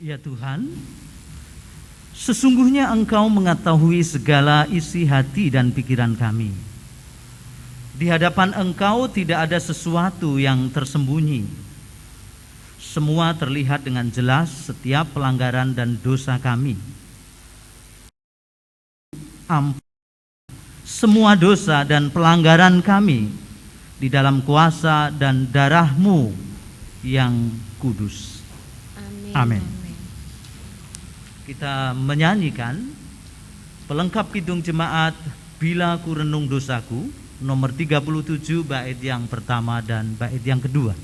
Ya Tuhan, sesungguhnya Engkau mengetahui segala isi hati dan pikiran kami. Di hadapan Engkau tidak ada sesuatu yang tersembunyi. Semua terlihat dengan jelas setiap pelanggaran dan dosa kami. Ampuni semua dosa dan pelanggaran kami di dalam kuasa dan darah-Mu yang kudus. Amin. Kita menyanyikan pelengkap kidung jemaat Bila Ku Renung Dosaku nomor 37 bait yang pertama dan bait yang kedua.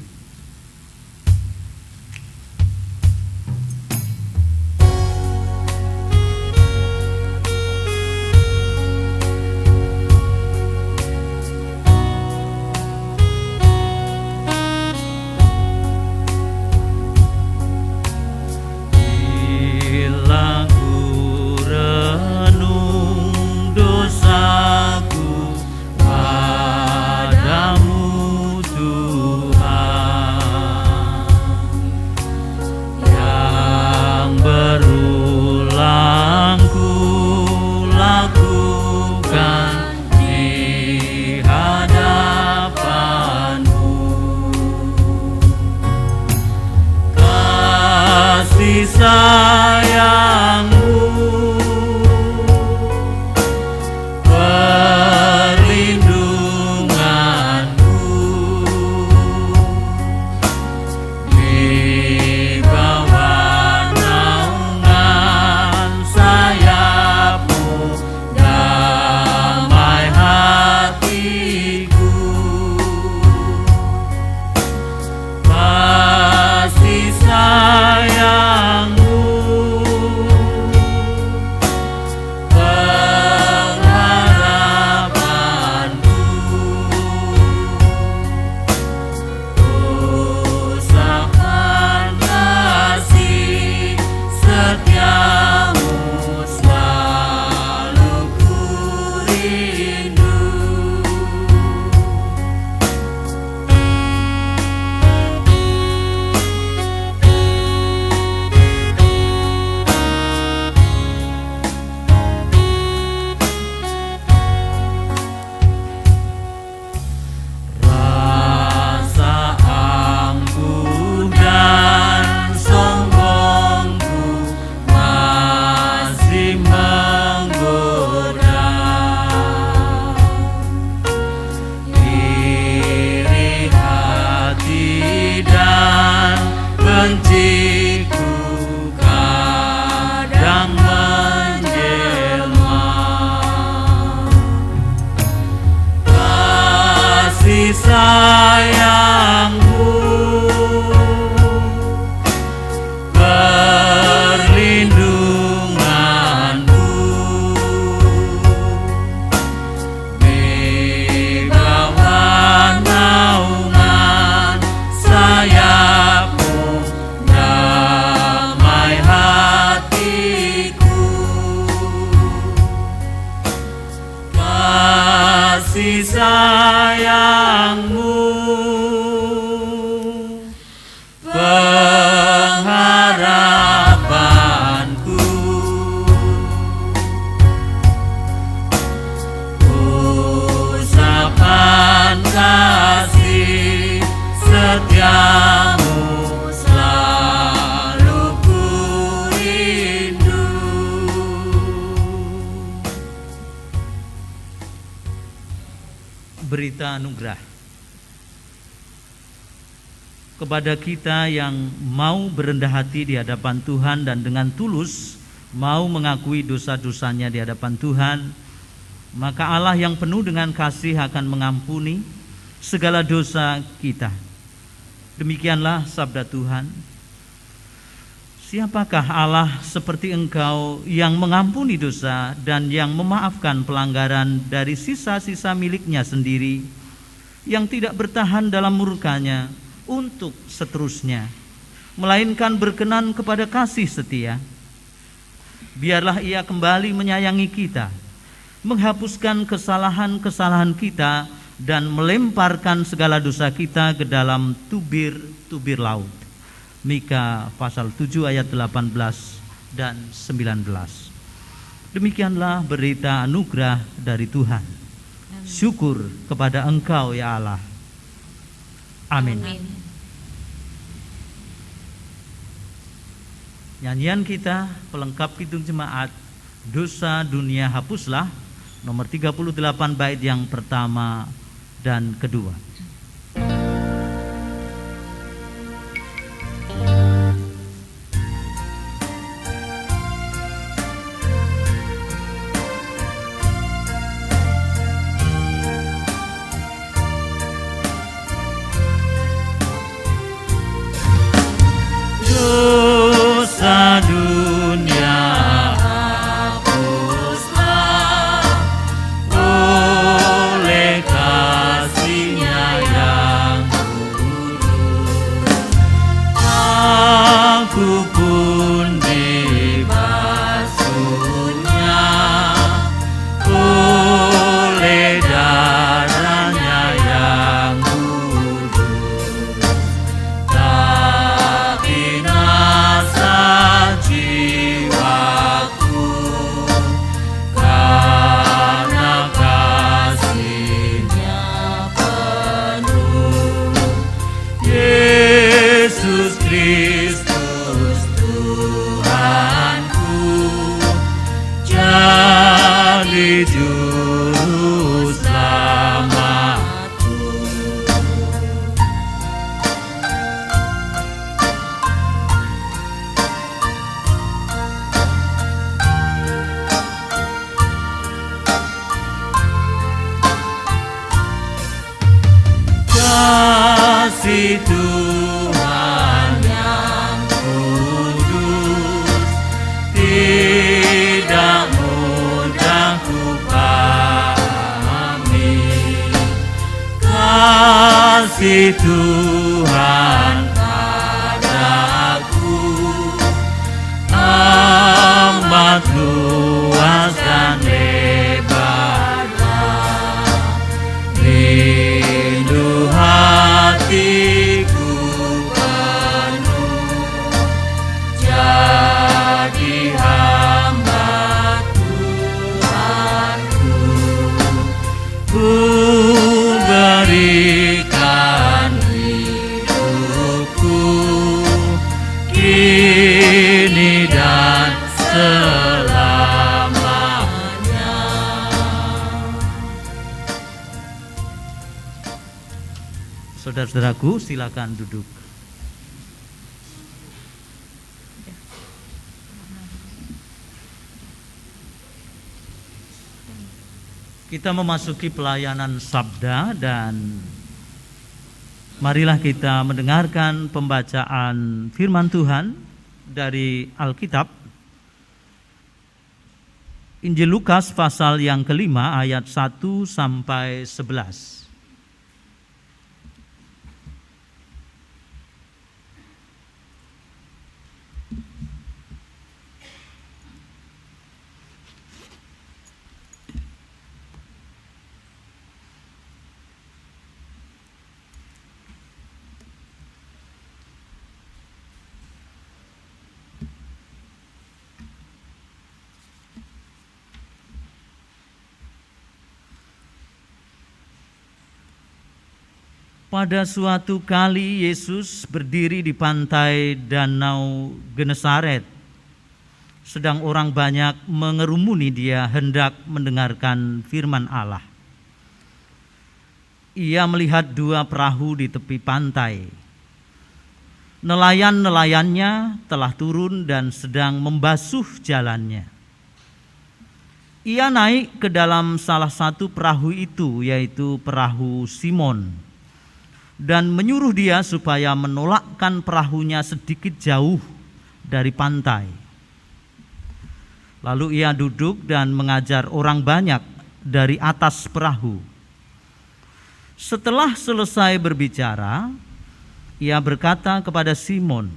Berita anugerah kepada kita yang mau berendah hati di hadapan Tuhan dan dengan tulus mau mengakui dosa-dosanya di hadapan Tuhan, maka Allah yang penuh dengan kasih akan mengampuni segala dosa kita. Demikianlah sabda Tuhan. Siapakah Allah seperti Engkau yang mengampuni dosa dan yang memaafkan pelanggaran dari sisa-sisa miliknya sendiri, yang tidak bertahan dalam murkanya untuk seterusnya, melainkan berkenan kepada kasih setia. Biarlah Ia kembali menyayangi kita, menghapuskan kesalahan-kesalahan kita dan melemparkan segala dosa kita ke dalam tubir-tubir laut. Mika pasal 7 ayat 18 dan 19. Demikianlah berita anugerah dari Tuhan. Syukur kepada Engkau ya Allah. Amin. Nyanyian kita pelengkap Kidung Jemaat Dosa Dunia Hapuslah, nomor 38 bait yang pertama dan kedua. Dosa dunia hapuslah oleh kasih-Nya yang tulus. Aku pun dibasuhnya oleh darah-Nya yang kudus. Tak binasa jiwaku karena kasih-Nya penuh. Yesus Kristus Tuhanku jadi juru selamatku. Kasih Tuhan yang kudus tidak mudah kupahami. Kasih Tuhan padaku amat luas dan lebarlah. Rindu hatiku penuh jadi hamba Tuhanku. Ku berikan hidupku kini dan selamanya. Saudara-saudaraku, silakan duduk. Kita memasuki pelayanan sabda dan marilah kita mendengarkan pembacaan firman Tuhan dari Alkitab. Injil Lukas pasal yang kelima ayat 1 sampai 11. Pada suatu kali Yesus berdiri di pantai Danau Genesaret. Sedang orang banyak mengerumuni Dia hendak mendengarkan firman Allah. Ia melihat dua perahu di tepi pantai. Nelayan-nelayannya telah turun dan sedang membasuh jalannya. Ia naik ke dalam salah satu perahu itu, yaitu perahu Simon, dan menyuruh dia supaya menolakkan perahunya sedikit jauh dari pantai. Lalu ia duduk dan mengajar orang banyak dari atas perahu. Setelah selesai berbicara, ia berkata kepada Simon,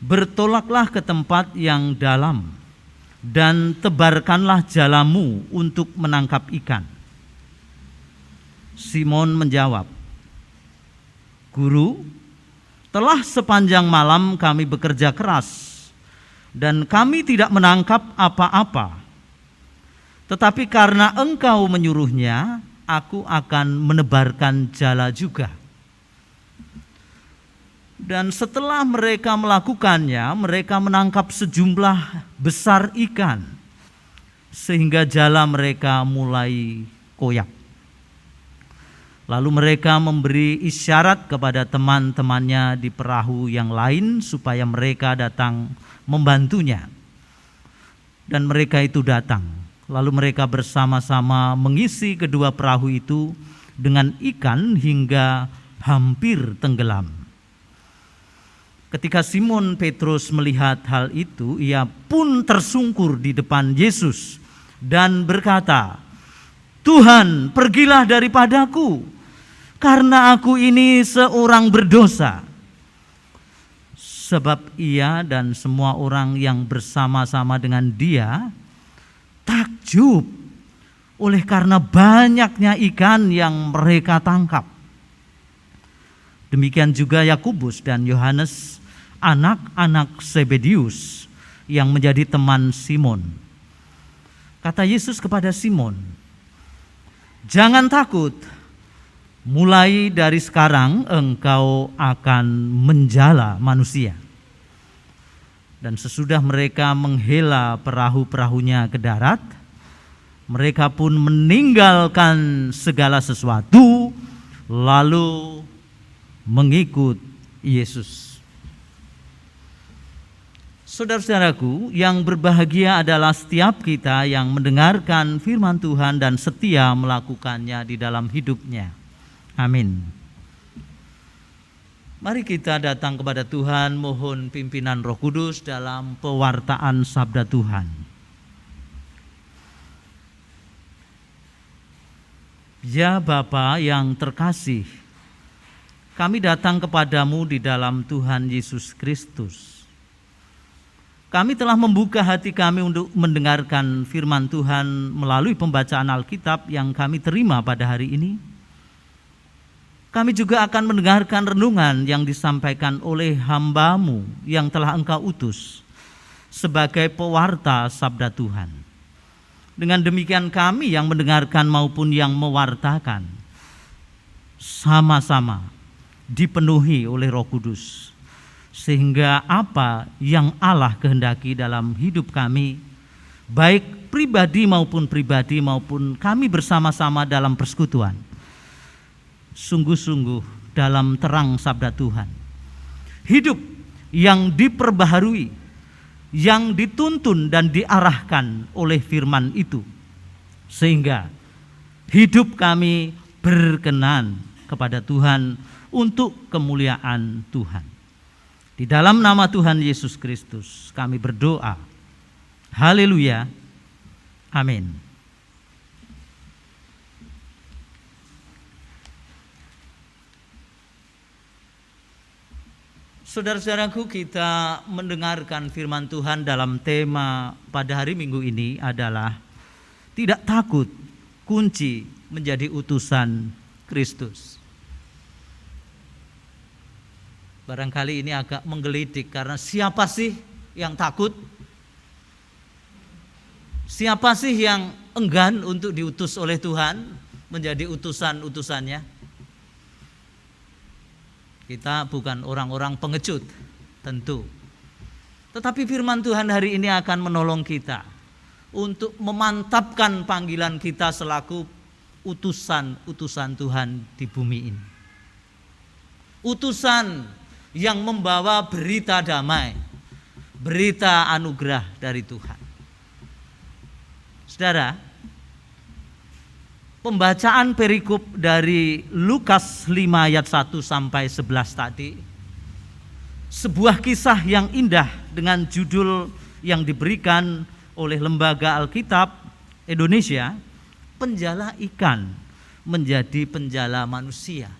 "Bertolaklah ke tempat yang dalam dan tebarkanlah jalamu untuk menangkap ikan." Simon menjawab, "Guru, Setelah sepanjang malam kami bekerja keras dan kami tidak menangkap apa-apa. Tetapi karena Engkau menyuruhnya, aku akan menebarkan jala juga. Dan setelah mereka melakukannya, mereka menangkap sejumlah besar ikan, sehingga jala mereka mulai koyak. Lalu mereka memberi isyarat kepada teman-temannya di perahu yang lain supaya mereka datang membantunya. Dan mereka itu datang. Lalu mereka bersama-sama mengisi kedua perahu itu dengan ikan hingga hampir tenggelam. Ketika Simon Petrus melihat hal itu, ia pun tersungkur di depan Yesus dan berkata, "Tuhan, pergilah daripadaku, karena aku ini seorang berdosa." Sebab ia dan semua orang yang bersama-sama dengan dia takjub oleh karena banyaknya ikan yang mereka tangkap. Demikian juga Yakobus dan Yohanes, anak-anak Zebedius yang menjadi teman Simon. Kata Yesus kepada Simon, "Jangan takut, mulai dari sekarang engkau akan menjala manusia." Dan sesudah mereka menghela perahu-perahunya ke darat, mereka pun meninggalkan segala sesuatu lalu mengikut Yesus. Saudara-saudaraku, yang berbahagia adalah setiap kita yang mendengarkan firman Tuhan dan setia melakukannya di dalam hidupnya. Amin. Mari kita datang kepada Tuhan, mohon pimpinan Roh Kudus dalam pewartaan sabda Tuhan. Ya Bapa yang terkasih, kami datang kepadamu di dalam Tuhan Yesus Kristus. Kami telah membuka hati kami untuk mendengarkan firman Tuhan melalui pembacaan Alkitab yang kami terima pada hari ini. Kami juga akan mendengarkan renungan yang disampaikan oleh hamba-Mu yang telah Engkau utus sebagai pewarta sabda Tuhan. Dengan demikian kami yang mendengarkan maupun yang mewartakan sama-sama dipenuhi oleh Roh Kudus, sehingga apa yang Allah kehendaki dalam hidup kami, baik pribadi maupun kami bersama-sama dalam persekutuan, sungguh-sungguh dalam terang sabda Tuhan. Hidup yang diperbaharui, yang dituntun dan diarahkan oleh firman itu, sehingga hidup kami berkenan kepada Tuhan untuk kemuliaan Tuhan. Di dalam nama Tuhan Yesus Kristus kami berdoa. Haleluya. Amin. Saudara-saudaraku, kita mendengarkan firman Tuhan dalam tema pada hari Minggu ini adalah tidak takut, kunci menjadi utusan Kristus. Barangkali ini agak menggelitik karena siapa sih yang takut? Siapa sih yang enggan untuk diutus oleh Tuhan menjadi utusan-utusannya? Kita bukan orang-orang pengecut, tentu. Tetapi firman Tuhan hari ini akan menolong kita untuk memantapkan panggilan kita selaku utusan-utusan Tuhan di bumi ini. Utusan yang membawa berita damai, berita anugerah dari Tuhan. Saudara, pembacaan perikop dari Lukas 5 ayat 1 sampai 11 tadi, sebuah kisah yang indah dengan judul yang diberikan oleh Lembaga Alkitab Indonesia, Penjala Ikan Menjadi Penjala Manusia.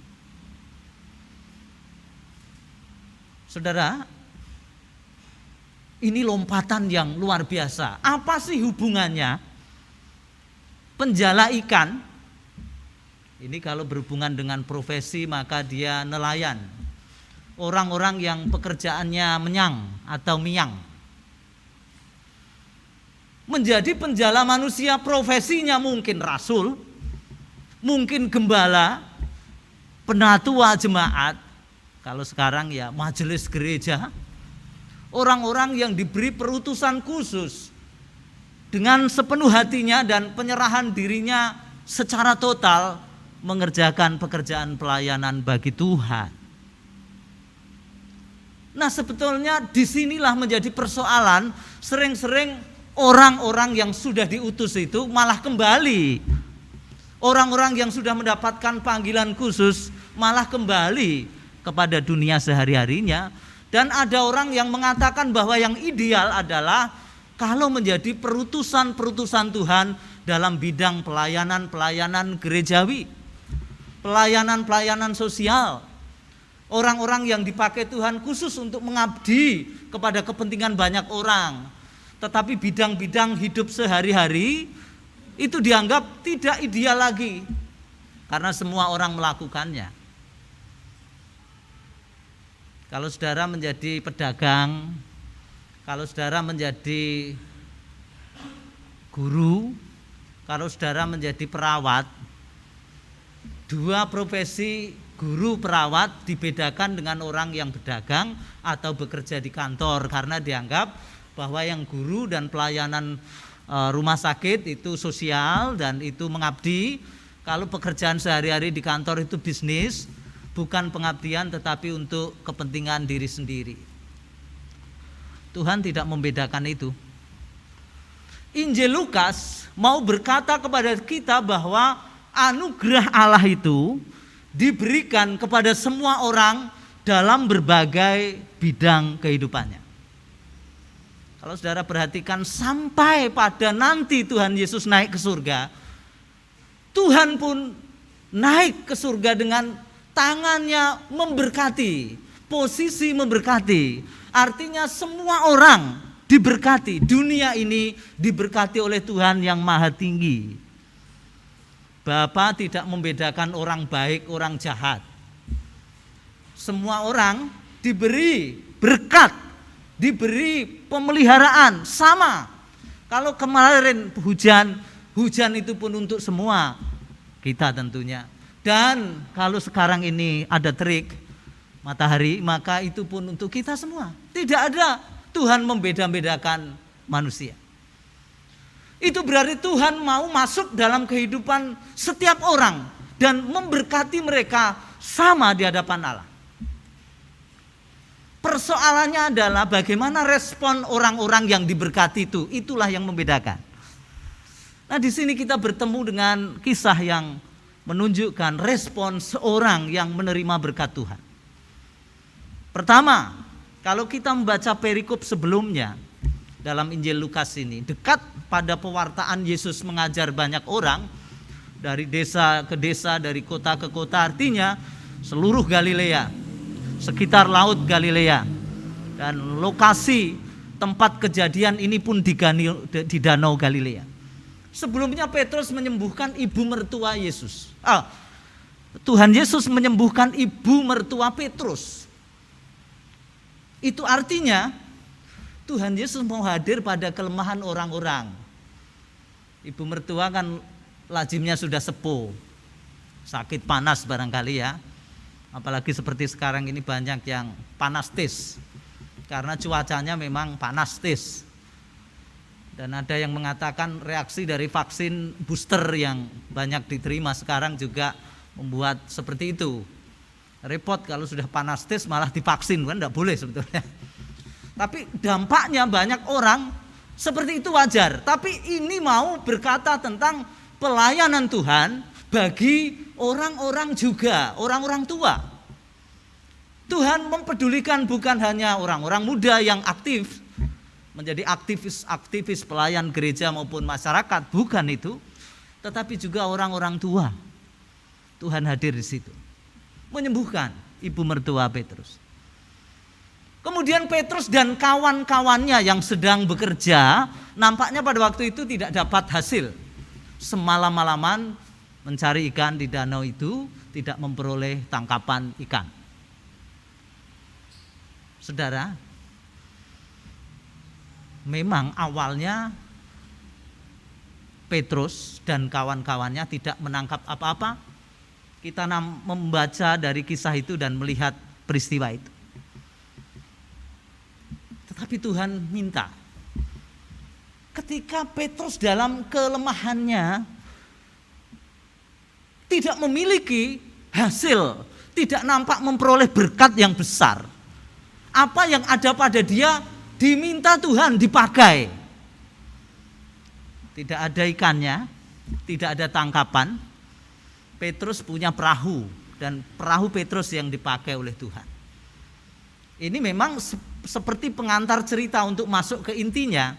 Saudara, ini lompatan yang luar biasa. Apa sih hubungannya penjala ikan? Ini kalau berhubungan dengan profesi maka dia nelayan. orang-orang yang pekerjaannya menyang atau miang. Menjadi penjala manusia, profesinya mungkin rasul, mungkin gembala, penatua jemaat, kalau sekarang ya majelis gereja. Orang-orang yang diberi perutusan khusus dengan sepenuh hatinya dan penyerahan dirinya secara total mengerjakan pekerjaan pelayanan bagi Tuhan. Nah, sebetulnya disinilah menjadi persoalan, sering-sering orang-orang yang sudah diutus itu malah kembali. Orang-orang yang sudah mendapatkan panggilan khusus malah kembali kepada dunia sehari-harinya. Dan ada orang yang mengatakan bahwa yang ideal adalah kalau menjadi perutusan-perutusan Tuhan dalam bidang pelayanan-pelayanan gerejawi, pelayanan-pelayanan sosial. Orang-orang yang dipakai Tuhan khusus untuk mengabdi kepada kepentingan banyak orang. Tetapi bidang-bidang hidup sehari-hari itu dianggap tidak ideal lagi karena semua orang melakukannya. Kalau saudara menjadi pedagang, kalau saudara menjadi guru, kalau saudara menjadi perawat, dua profesi guru perawat dibedakan dengan orang yang berdagang atau bekerja di kantor, karena dianggap bahwa yang guru dan pelayanan rumah sakit itu sosial dan itu mengabdi. Kalau pekerjaan sehari-hari di kantor itu bisnis, bukan pengabdian tetapi untuk kepentingan diri sendiri. Tuhan tidak membedakan itu. Injil Lukas mau berkata kepada kita bahwa anugerah Allah itu diberikan kepada semua orang dalam berbagai bidang kehidupannya. Kalau saudara perhatikan sampai pada nanti Tuhan Yesus naik ke surga, Tuhan pun naik ke surga dengan tangannya memberkati, posisi memberkati. Artinya semua orang diberkati, dunia ini diberkati oleh Tuhan yang maha tinggi. Bapa tidak membedakan orang baik, orang jahat. Semua orang diberi berkat, diberi pemeliharaan sama. Kalau kemarin hujan itu pun untuk semua kita tentunya. Dan kalau sekarang ini ada terik matahari, maka itu pun untuk kita semua. Tidak ada Tuhan membeda-bedakan manusia. Itu berarti Tuhan mau masuk dalam kehidupan setiap orang dan memberkati mereka sama di hadapan Allah. Persoalannya adalah bagaimana respon orang-orang yang diberkati itu. Itulah yang membedakan. Nah, di sini kita bertemu dengan kisah yang menunjukkan respon seorang yang menerima berkat Tuhan. Pertama, kalau kita membaca perikop sebelumnya dalam Injil Lukas ini, dekat pada pewartaan Yesus mengajar banyak orang dari desa ke desa, dari kota ke kota, artinya seluruh Galilea, sekitar laut Galilea, dan lokasi tempat kejadian ini pun di Danau Galilea. Sebelumnya Petrus menyembuhkan ibu mertua Yesus. Tuhan Yesus menyembuhkan ibu mertua Petrus. Itu artinya Tuhan Yesus mau hadir pada kelemahan orang-orang. Ibu mertua kan lazimnya sudah sepuh, sakit panas barangkali ya. Apalagi seperti sekarang ini banyak yang panas tis, karena cuacanya memang panas tis. Dan ada yang mengatakan reaksi dari vaksin booster yang banyak diterima sekarang juga membuat seperti itu. Repot kalau sudah panas tis malah divaksin, kan tidak boleh sebetulnya. Tapi dampaknya banyak orang seperti itu wajar. Tapi ini mau berkata tentang pelayanan Tuhan bagi orang-orang juga, orang-orang tua. Tuhan mempedulikan bukan hanya orang-orang muda yang aktif, menjadi aktivis pelayan gereja maupun masyarakat, bukan itu, tetapi juga orang-orang tua. Tuhan hadir di situ, menyembuhkan ibu mertua Petrus. Kemudian Petrus dan kawan-kawannya yang sedang bekerja, nampaknya pada waktu itu tidak dapat hasil. Semalam-malaman mencari ikan di danau itu, tidak memperoleh tangkapan ikan. Saudara, memang awalnya Petrus dan kawan-kawannya tidak menangkap apa-apa. Kita membaca dari kisah itu dan melihat peristiwa itu. Tetapi Tuhan minta, ketika Petrus dalam kelemahannya tidak memiliki hasil, tidak nampak memperoleh berkat yang besar, apa yang ada pada dia diminta Tuhan dipakai. Tidak ada ikannya, tidak ada tangkapan. Petrus punya perahu, dan perahu Petrus yang dipakai oleh Tuhan. Ini memang seperti pengantar cerita untuk masuk ke intinya.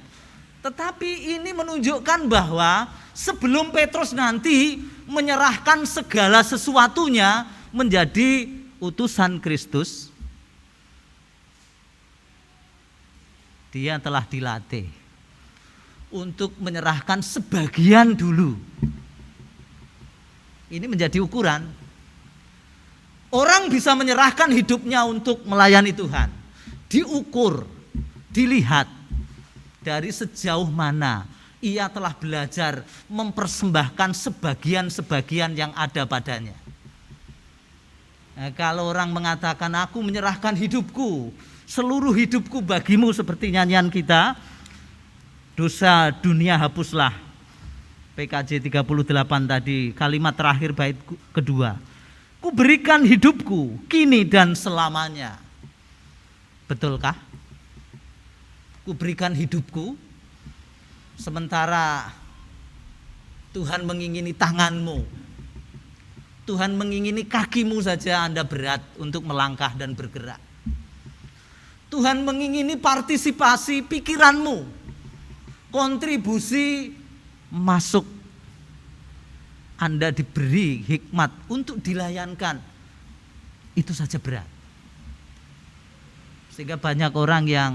Tetapi ini menunjukkan bahwa sebelum Petrus nanti menyerahkan segala sesuatunya menjadi utusan Kristus, dia telah dilatih untuk menyerahkan sebagian dulu. Ini menjadi ukuran. Orang bisa menyerahkan hidupnya untuk melayani Tuhan, diukur, dilihat dari sejauh mana ia telah belajar mempersembahkan sebagian-sebagian yang ada padanya. Nah, kalau orang mengatakan aku menyerahkan hidupku, seluruh hidupku bagimu, seperti nyanyian kita, dosa dunia hapuslah, PKJ 38 tadi, kalimat terakhir bait kedua. Ku berikan hidupku kini dan selamanya. Betulkah? Ku berikan hidupku, sementara Tuhan mengingini tanganmu, Tuhan mengingini kakimu saja Anda berat untuk melangkah dan bergerak. Tuhan mengingini partisipasi pikiranmu, kontribusi masuk. Anda diberi hikmat untuk dilayankan, itu saja berat. Sehingga banyak orang yang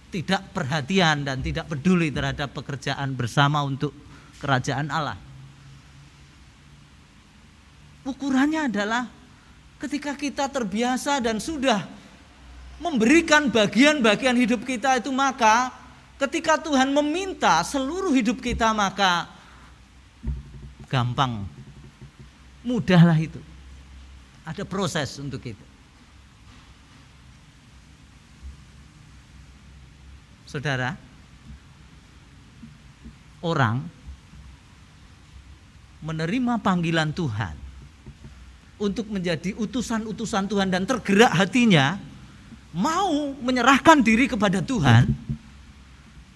tidak perhatian dan tidak peduli terhadap pekerjaan bersama untuk kerajaan Allah. Ukurannya adalah ketika kita terbiasa dan sudah memberikan bagian-bagian hidup kita itu, maka ketika Tuhan meminta seluruh hidup kita, maka gampang, mudahlah itu. Ada proses untuk itu. Saudara, orang menerima panggilan Tuhan untuk menjadi utusan-utusan Tuhan dan tergerak hatinya, mau menyerahkan diri kepada Tuhan,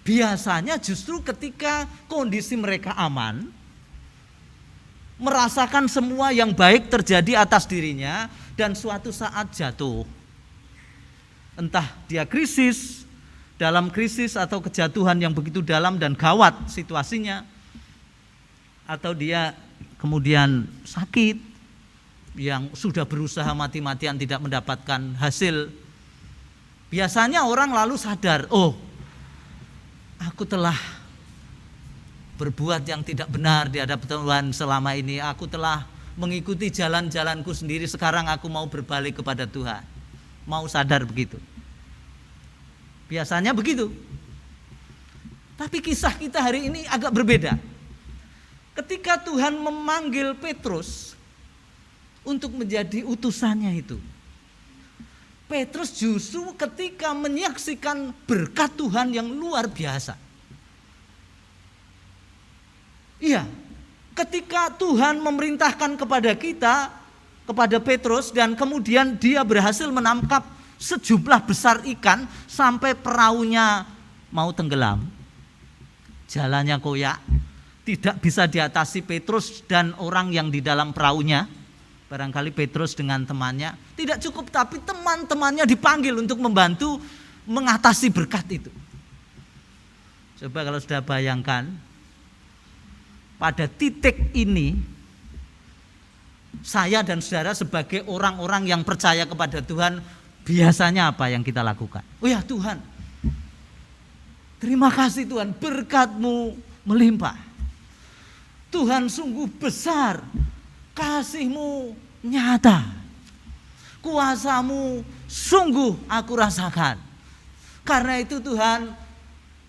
biasanya justru ketika kondisi mereka aman, merasakan semua yang baik terjadi atas dirinya, dan suatu saat jatuh. Entah dia krisis, dalam krisis atau kejatuhan yang begitu dalam dan gawat situasinya, atau dia kemudian sakit yang sudah berusaha mati-matian tidak mendapatkan hasil. Biasanya orang lalu sadar, oh, aku telah berbuat yang tidak benar di hadapan Tuhan selama ini. Aku telah mengikuti jalan-jalanku sendiri, sekarang aku mau berbalik kepada Tuhan. Mau sadar begitu. Biasanya begitu. Tapi kisah kita hari ini agak berbeda. Ketika Tuhan memanggil Petrus untuk menjadi utusannya itu, Petrus justru ketika menyaksikan berkat Tuhan yang luar biasa. Iya, ketika Tuhan memerintahkan kepada kita, kepada Petrus, dan kemudian dia berhasil menangkap sejumlah besar ikan sampai perahunya mau tenggelam. Jalannya koyak, tidak bisa diatasi Petrus dan orang yang di dalam perahunya. Barangkali Petrus dengan temannya tidak cukup, tapi teman-temannya dipanggil untuk membantu mengatasi berkat itu. Coba kalau sudah bayangkan, pada titik ini saya dan saudara sebagai orang-orang yang percaya kepada Tuhan, biasanya apa yang kita lakukan? Oh ya Tuhan, terima kasih Tuhan, berkat-Mu melimpah. Tuhan sungguh besar, kasih-Mu nyata. Kuasa-Mu sungguh aku rasakan. Karena itu Tuhan,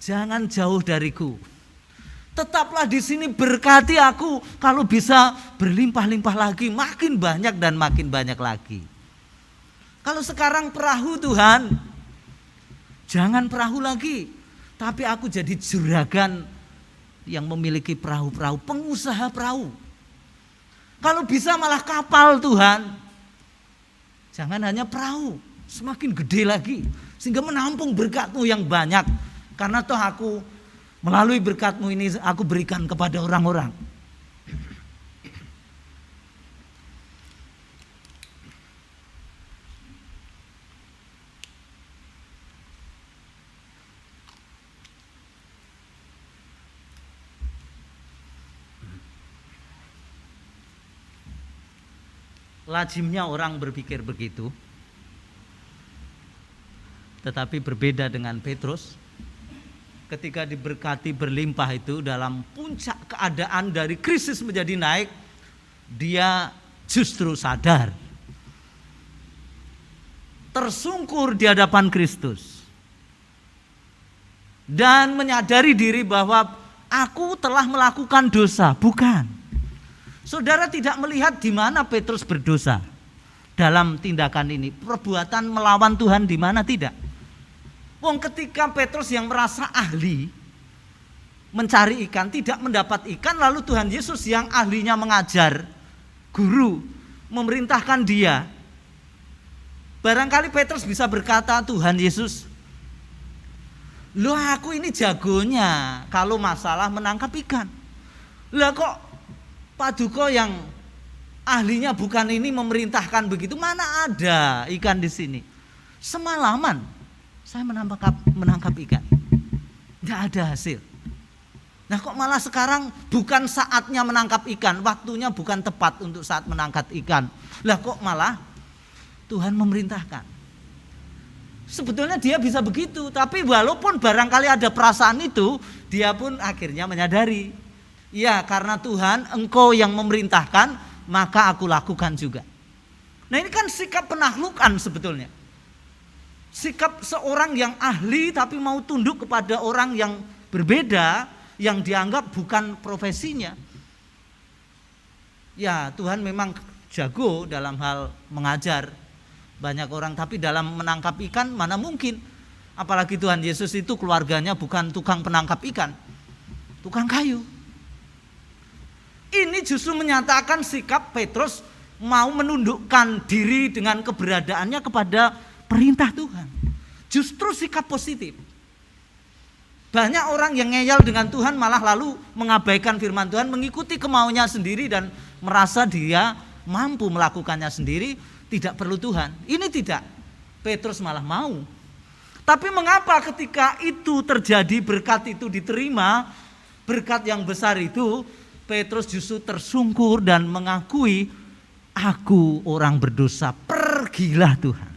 jangan jauh dariku. Tetaplah di sini, berkati aku, kalau bisa berlimpah-limpah lagi, makin banyak dan makin banyak lagi. Kalau sekarang perahu Tuhan, jangan perahu lagi, tapi aku jadi juragan yang memiliki perahu-perahu, pengusaha perahu. Kalau bisa malah kapal Tuhan, jangan hanya perahu, semakin gede lagi, sehingga menampung berkat-Mu yang banyak. Karena toh aku melalui berkat-Mu ini aku berikan kepada orang-orang. Lazimnya orang berpikir begitu. Tetapi berbeda dengan Petrus. Ketika diberkati berlimpah itu, dalam puncak keadaan dari krisis menjadi naik, dia justru sadar, tersungkur di hadapan Kristus, dan menyadari diri bahwa aku telah melakukan dosa. Bukan. Saudara tidak melihat di mana Petrus berdosa dalam tindakan ini. Perbuatan melawan Tuhan di mana, tidak. Wong, ketika Petrus yang merasa ahli mencari ikan tidak mendapat ikan, lalu Tuhan Yesus yang ahlinya mengajar, guru, memerintahkan dia. Barangkali Petrus bisa berkata, Tuhan Yesus, loh aku ini jagonya kalau masalah menangkap ikan. Lah kok Paduka yang ahlinya bukan ini memerintahkan begitu? Mana ada ikan di sini? Semalaman saya menangkap ikan, tidak ada hasil. Nah kok malah sekarang bukan saatnya menangkap ikan, waktunya bukan tepat untuk saat menangkap ikan. Lah kok malah Tuhan memerintahkan. Sebetulnya dia bisa begitu, tapi walaupun barangkali ada perasaan itu, dia pun akhirnya menyadari, ya karena Tuhan Engkau yang memerintahkan, maka aku lakukan juga. Nah ini kan sikap penaklukan sebetulnya. Sikap seorang yang ahli tapi mau tunduk kepada orang yang berbeda, yang dianggap bukan profesinya. Ya Tuhan memang jago dalam hal mengajar banyak orang, tapi dalam menangkap ikan mana mungkin. Apalagi Tuhan Yesus itu keluarganya bukan tukang penangkap ikan, tukang kayu. Ini justru menyatakan sikap Petrus mau menundukkan diri dengan keberadaannya kepada perintah Tuhan. Justru sikap positif. Banyak orang yang ngeyel dengan Tuhan malah lalu mengabaikan firman Tuhan, mengikuti kemauannya sendiri dan merasa dia mampu melakukannya sendiri, tidak perlu Tuhan. Ini tidak. Petrus malah mau. Tapi mengapa ketika itu terjadi, berkat itu diterima, berkat yang besar itu, Petrus justru tersungkur dan mengakui, aku orang berdosa, pergilah Tuhan.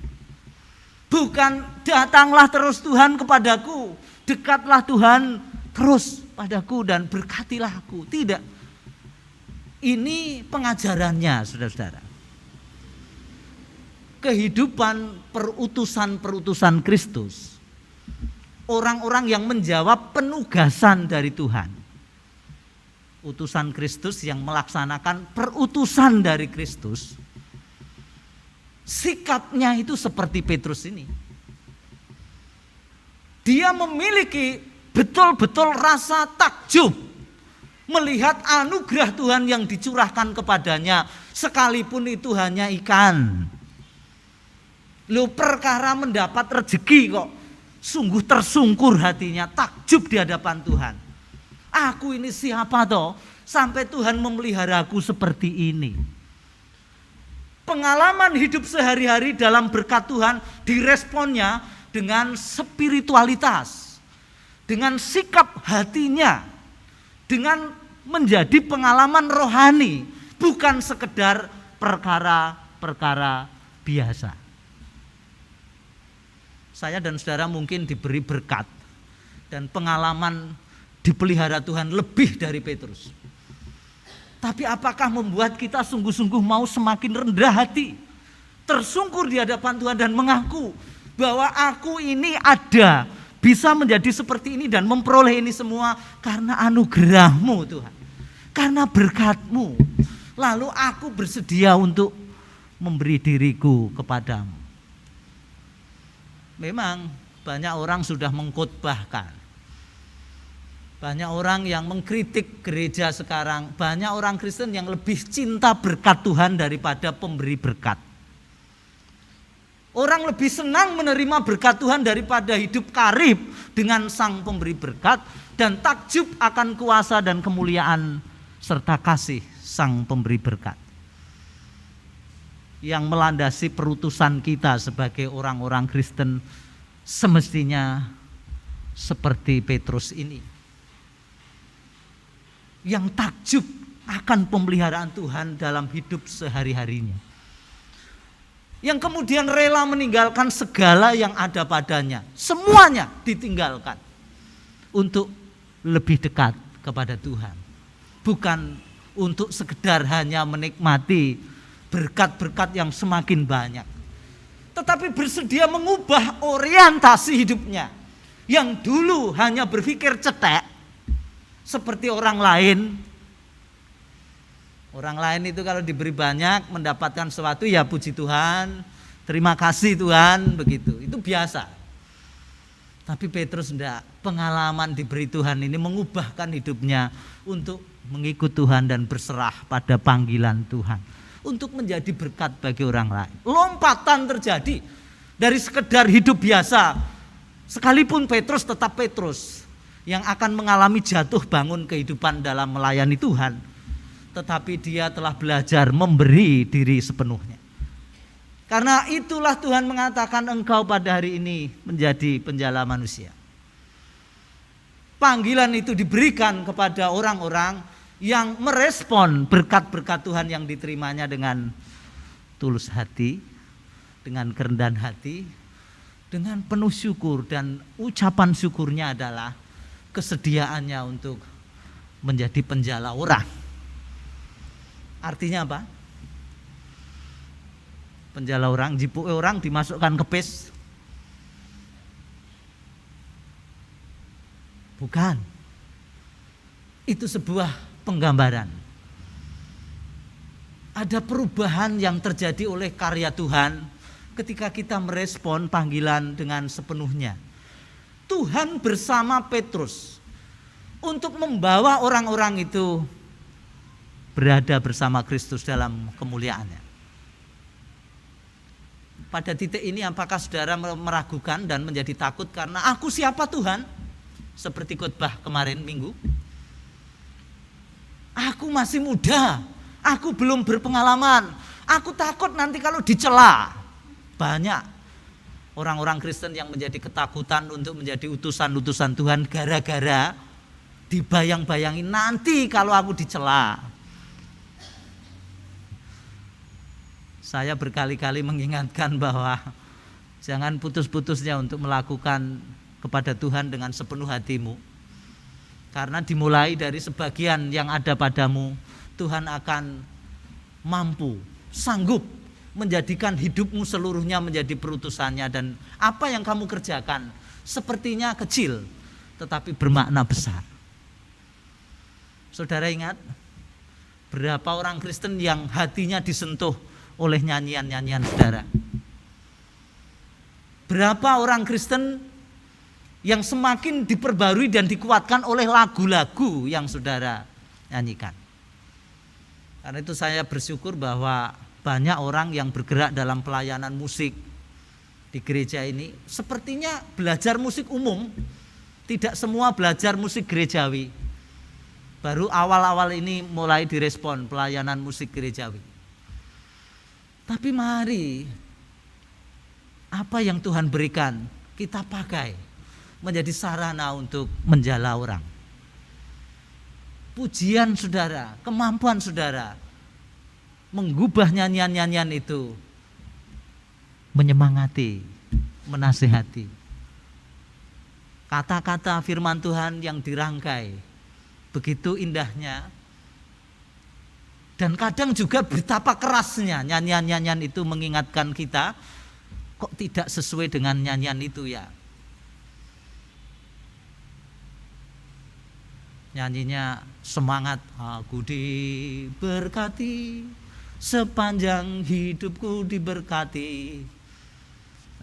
Bukan datanglah terus Tuhan kepadaku, dekatlah Tuhan terus padaku dan berkatilah aku. Tidak. Ini pengajarannya, saudara-saudara. Kehidupan perutusan-perutusan Kristus. Orang-orang yang menjawab penugasan dari Tuhan. Utusan Kristus yang melaksanakan perutusan dari Kristus. Sikapnya itu seperti Petrus ini. Dia memiliki betul-betul rasa takjub melihat anugerah Tuhan yang dicurahkan kepadanya, sekalipun itu hanya ikan. Loh, perkara mendapat rezeki kok sungguh tersungkur hatinya, takjub di hadapan Tuhan. Aku ini siapa toh sampai Tuhan memelihara aku seperti ini. Pengalaman hidup sehari-hari dalam berkat Tuhan diresponnya dengan spiritualitas, dengan sikap hatinya, dengan menjadi pengalaman rohani, bukan sekedar perkara-perkara biasa. Saya dan saudara mungkin diberi berkat dan pengalaman dipelihara Tuhan lebih dari Petrus. Tapi apakah membuat kita sungguh-sungguh mau semakin rendah hati tersungkur di hadapan Tuhan dan mengaku bahwa aku ini ada, bisa menjadi seperti ini dan memperoleh ini semua karena anugerah-Mu Tuhan, karena berkat-Mu. Lalu aku bersedia untuk memberi diriku kepadamu. Memang banyak orang sudah mengkhotbahkan, banyak orang yang mengkritik gereja sekarang, banyak orang Kristen yang lebih cinta berkat Tuhan daripada pemberi berkat. Orang lebih senang menerima berkat Tuhan daripada hidup karib dengan sang pemberi berkat dan takjub akan kuasa dan kemuliaan serta kasih sang pemberi berkat. Yang melandasi perutusan kita sebagai orang-orang Kristen semestinya seperti Petrus ini, yang takjub akan pemeliharaan Tuhan dalam hidup sehari-harinya, yang kemudian rela meninggalkan segala yang ada padanya, semuanya ditinggalkan untuk lebih dekat kepada Tuhan, bukan untuk sekedar hanya menikmati berkat-berkat yang semakin banyak, tetapi bersedia mengubah orientasi hidupnya yang dulu hanya berpikir cetek seperti orang lain. Orang lain itu kalau diberi banyak mendapatkan sesuatu ya puji Tuhan, terima kasih Tuhan, begitu. Itu biasa. Tapi Petrus enggak, pengalaman diberi Tuhan ini mengubahkan hidupnya untuk mengikut Tuhan dan berserah pada panggilan Tuhan, untuk menjadi berkat bagi orang lain. Lompatan terjadi dari sekedar hidup biasa, sekalipun Petrus tetap Petrus yang akan mengalami jatuh bangun kehidupan dalam melayani Tuhan, tetapi dia telah belajar memberi diri sepenuhnya. Karena itulah Tuhan mengatakan engkau pada hari ini menjadi penjala manusia. Panggilan itu diberikan kepada orang-orang yang merespon berkat-berkat Tuhan yang diterimanya dengan tulus hati, dengan kerendahan hati, dengan penuh syukur, dan ucapan syukurnya adalah kesediaannya untuk menjadi penjala orang. Artinya apa? Penjala orang, jipu orang dimasukkan ke pes. Bukan. Itu sebuah penggambaran. Ada perubahan yang terjadi oleh karya Tuhan ketika kita merespon panggilan dengan sepenuhnya. Tuhan bersama Petrus untuk membawa orang-orang itu berada bersama Kristus dalam kemuliaannya. Pada titik ini apakah saudara meragukan dan menjadi takut karena aku siapa Tuhan? Seperti khotbah kemarin minggu. Aku masih muda, aku belum berpengalaman, aku takut nanti kalau dicela. Banyak orang-orang Kristen yang menjadi ketakutan untuk menjadi utusan-utusan Tuhan gara-gara dibayang-bayangin nanti kalau aku dicela. Saya berkali-kali mengingatkan bahwa jangan putus-putusnya untuk melakukan kepada Tuhan dengan sepenuh hatimu. Karena dimulai dari sebagian yang ada padamu, Tuhan akan mampu, sanggup menjadikan hidupmu seluruhnya menjadi perutusannya. Dan apa yang kamu kerjakan sepertinya kecil, tetapi bermakna besar. Saudara ingat, berapa orang Kristen yang hatinya disentuh oleh nyanyian-nyanyian saudara? Berapa orang Kristen yang semakin diperbarui dan dikuatkan oleh lagu-lagu yang saudara nyanyikan? Karena itu saya bersyukur bahwa banyak orang yang bergerak dalam pelayanan musik di gereja ini. Sepertinya belajar musik umum, tidak semua belajar musik gerejawi. Baru awal-awal ini mulai direspon pelayanan musik gerejawi. Tapi mari apa yang Tuhan berikan kita pakai menjadi sarana untuk menjala orang. Pujian saudara, kemampuan saudara menggubah nyanyian-nyanyian itu menyemangati, menasihati. Kata-kata firman Tuhan yang dirangkai begitu indahnya Dan kadang juga betapa kerasnya nyanyian-nyanyian itu mengingatkan kita, kok tidak sesuai dengan nyanyian itu ya. Nyanyinya semangat, aku diberkati, sepanjang hidupku diberkati.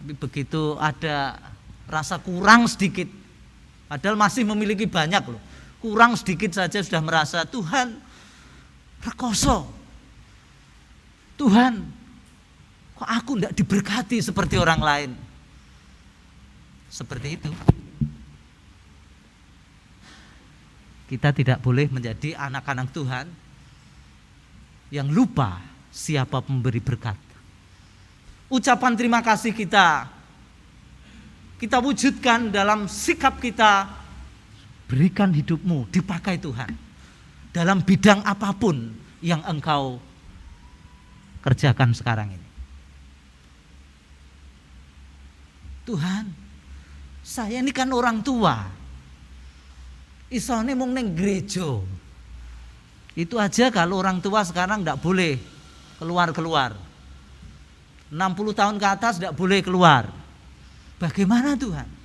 Tapi begitu ada rasa kurang sedikit, padahal masih memiliki banyak loh. Kurang sedikit saja sudah merasa Tuhan rekoso. Tuhan, kok aku tidak diberkati seperti orang lain? Seperti itu. Kita tidak boleh menjadi anak-anak Tuhan yang lupa siapa pemberi berkat. Ucapan terima kasih kita wujudkan dalam sikap kita. Berikan hidupmu dipakai Tuhan dalam bidang apapun yang engkau kerjakan sekarang ini. Tuhan, saya ini kan orang tua. Isone mung ning gereja. Itu aja kalau orang tua sekarang tidak boleh keluar-keluar. 60 tahun ke atas tidak boleh keluar. Bagaimana Tuhan?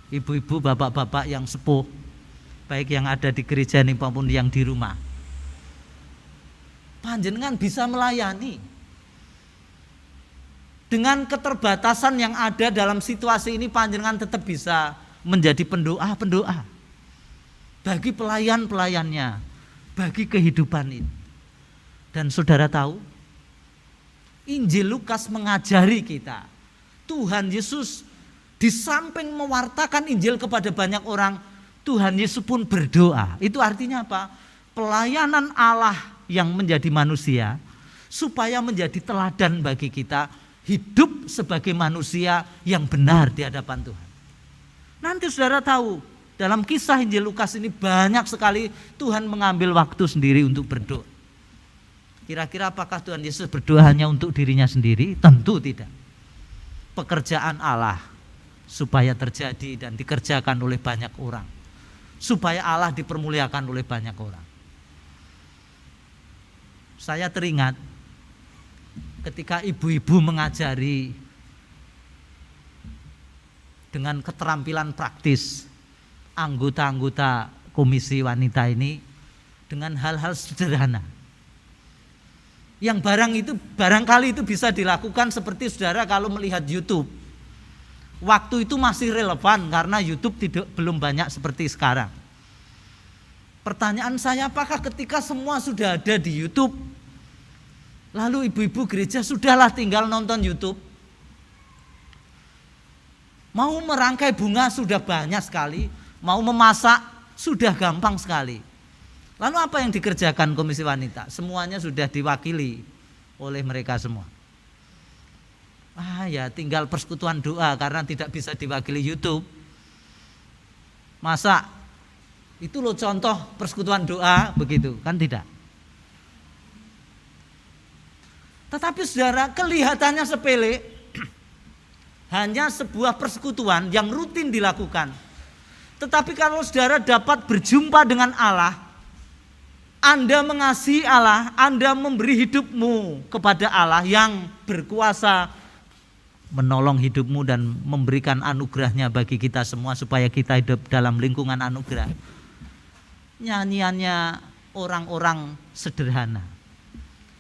Ibu-ibu, bapak-bapak yang sepuh, baik yang ada di gereja ini maupun yang di rumah, panjenengan bisa melayani. Dengan keterbatasan yang ada dalam situasi ini, panjenengan tetap bisa menjadi pendoa-pendoa bagi pelayan-pelayannya, bagi kehidupan ini. Dan saudara tahu, Injil Lukas mengajari kita, Tuhan Yesus di samping mewartakan Injil kepada banyak orang, Tuhan Yesus pun berdoa. Itu artinya apa? Pelayanan Allah yang menjadi manusia, supaya menjadi teladan bagi kita, hidup sebagai manusia yang benar di hadapan Tuhan. Nanti saudara tahu, dalam kisah Injil Lukas ini banyak sekali Tuhan mengambil waktu sendiri untuk berdoa. Kira-kira apakah Tuhan Yesus berdoa hanya untuk dirinya sendiri? Tentu tidak. Pekerjaan Allah supaya terjadi dan dikerjakan oleh banyak orang. Supaya Allah dipermuliakan oleh banyak orang. Saya teringat ketika ibu-ibu mengajari dengan keterampilan praktis anggota-anggota komisi wanita ini dengan hal-hal sederhana. Yang barangkali itu bisa dilakukan seperti saudara kalau melihat YouTube. Waktu itu masih relevan karena YouTube belum banyak seperti sekarang. Pertanyaan saya, apakah ketika semua sudah ada di YouTube, lalu ibu-ibu gereja sudahlah tinggal nonton YouTube? Mau merangkai bunga sudah banyak sekali, mau memasak sudah gampang sekali. Lalu apa yang dikerjakan komisi wanita? Semuanya sudah diwakili oleh mereka semua. Ya tinggal persekutuan doa karena tidak bisa diwakili YouTube. Masa itu loh contoh persekutuan doa begitu, kan tidak. Tetapi saudara, kelihatannya sepele, hanya sebuah persekutuan yang rutin dilakukan. Tetapi kalau saudara dapat berjumpa dengan Allah, Anda mengasihi Allah, Anda memberi hidupmu kepada Allah yang berkuasa menolong hidupmu dan memberikan anugerahnya bagi kita semua supaya kita hidup dalam lingkungan anugerah. Nyanyiannya orang-orang sederhana,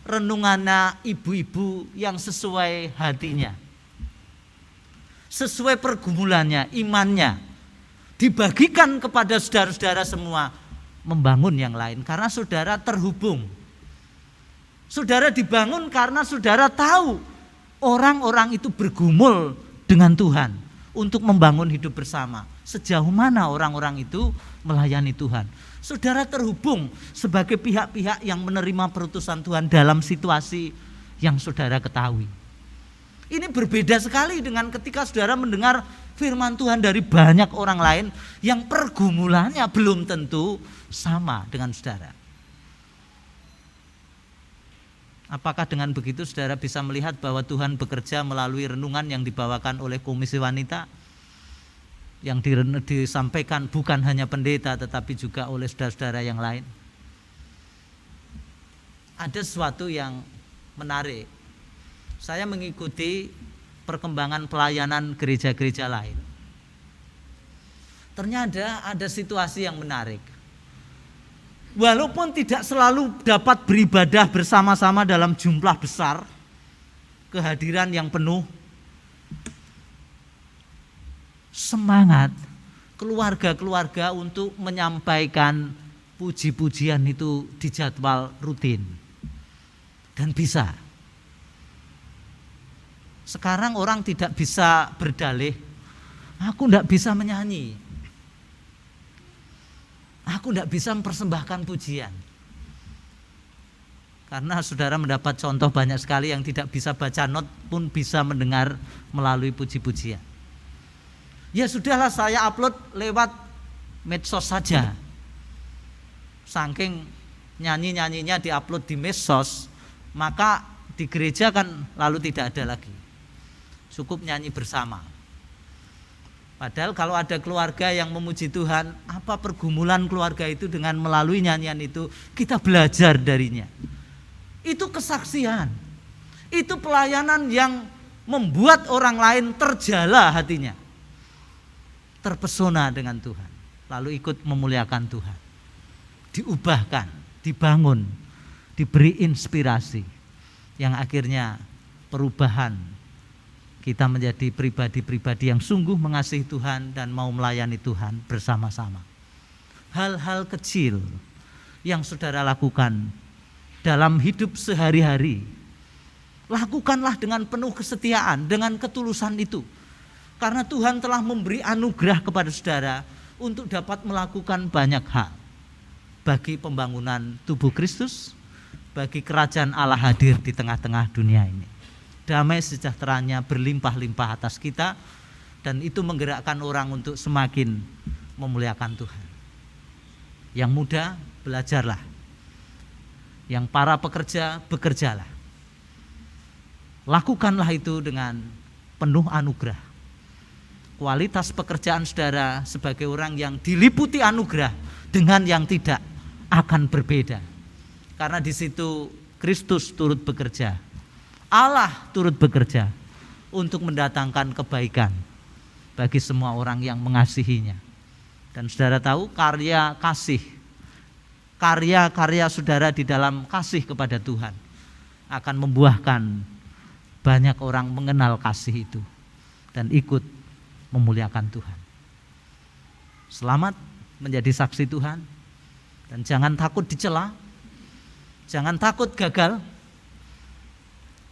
renungannya ibu-ibu yang sesuai hatinya, sesuai pergumulannya, imannya, dibagikan kepada saudara-saudara semua, membangun yang lain karena saudara terhubung. Saudara dibangun karena saudara tahu orang-orang itu bergumul dengan Tuhan untuk membangun hidup bersama. Sejauh mana orang-orang itu melayani Tuhan. Saudara terhubung sebagai pihak-pihak yang menerima perutusan Tuhan dalam situasi yang saudara ketahui. Ini berbeda sekali dengan ketika saudara mendengar firman Tuhan dari banyak orang lain yang pergumulannya belum tentu sama dengan saudara. Apakah dengan begitu saudara bisa melihat bahwa Tuhan bekerja melalui renungan yang dibawakan oleh komisi wanita, yang disampaikan bukan hanya pendeta tetapi juga oleh saudara-saudara yang lain? ada sesuatu yang menarik. Saya mengikuti perkembangan pelayanan gereja-gereja lain. Ternyata ada situasi yang menarik. Walaupun tidak selalu dapat beribadah bersama-sama dalam jumlah besar, kehadiran yang penuh, semangat keluarga-keluarga untuk menyampaikan puji-pujian itu di jadwal rutin. Dan bisa. Sekarang orang tidak bisa berdalih, aku tidak bisa menyanyi, aku tidak bisa mempersembahkan pujian. Karena saudara mendapat contoh banyak sekali yang tidak bisa baca not pun bisa mendengar melalui puji-pujian. Ya sudahlah, saya upload lewat medsos saja. Saking nyanyi-nyanyinya diupload di medsos, maka di gereja kan lalu tidak ada lagi. Cukup nyanyi bersama. Padahal kalau ada keluarga yang memuji Tuhan, apa pergumulan keluarga itu dengan melalui nyanyian itu, kita belajar darinya. Itu kesaksian. Itu pelayanan yang membuat orang lain terjala hatinya. Terpesona dengan Tuhan. Lalu ikut memuliakan Tuhan. Diubahkan, dibangun, diberi inspirasi. Yang akhirnya perubahan. Kita menjadi pribadi-pribadi yang sungguh mengasihi Tuhan dan mau melayani Tuhan bersama-sama. Hal-hal kecil yang saudara lakukan dalam hidup sehari-hari, lakukanlah dengan penuh kesetiaan, dengan ketulusan itu. Karena Tuhan telah memberi anugerah kepada saudara untuk dapat melakukan banyak hal. Bagi pembangunan tubuh Kristus, bagi kerajaan Allah hadir di tengah-tengah dunia ini. Damai sejahteranya berlimpah-limpah atas kita, dan itu menggerakkan orang untuk semakin memuliakan Tuhan. Yang muda, belajarlah. Yang para pekerja, bekerjalah. Lakukanlah itu dengan penuh anugerah. Kualitas pekerjaan saudara sebagai orang yang diliputi anugerah dengan yang tidak akan berbeda. Karena di situ Kristus turut bekerja. Allah turut bekerja untuk mendatangkan kebaikan bagi semua orang yang mengasihinya. Dan saudara tahu karya kasih, karya-karya saudara di dalam kasih kepada Tuhan akan membuahkan banyak orang mengenal kasih itu dan ikut memuliakan Tuhan. Selamat menjadi saksi Tuhan, dan jangan takut dicela, jangan takut gagal,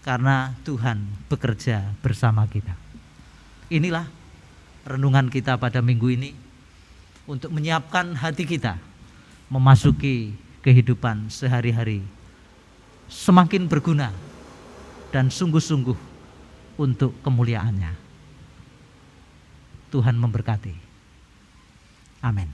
karena Tuhan bekerja bersama kita. Inilah renungan kita pada minggu ini untuk menyiapkan hati kita memasuki kehidupan sehari-hari semakin berguna dan sungguh-sungguh untuk kemuliaannya. Tuhan memberkati. Amin.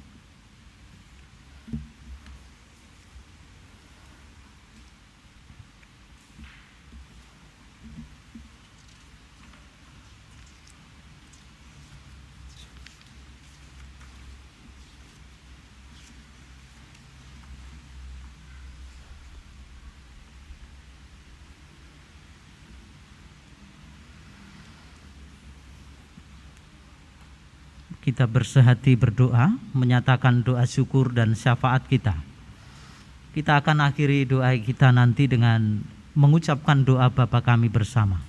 Kita bersehati berdoa, menyatakan doa syukur dan syafaat kita. Kita akan akhiri doa kita nanti dengan mengucapkan doa Bapa kami bersama.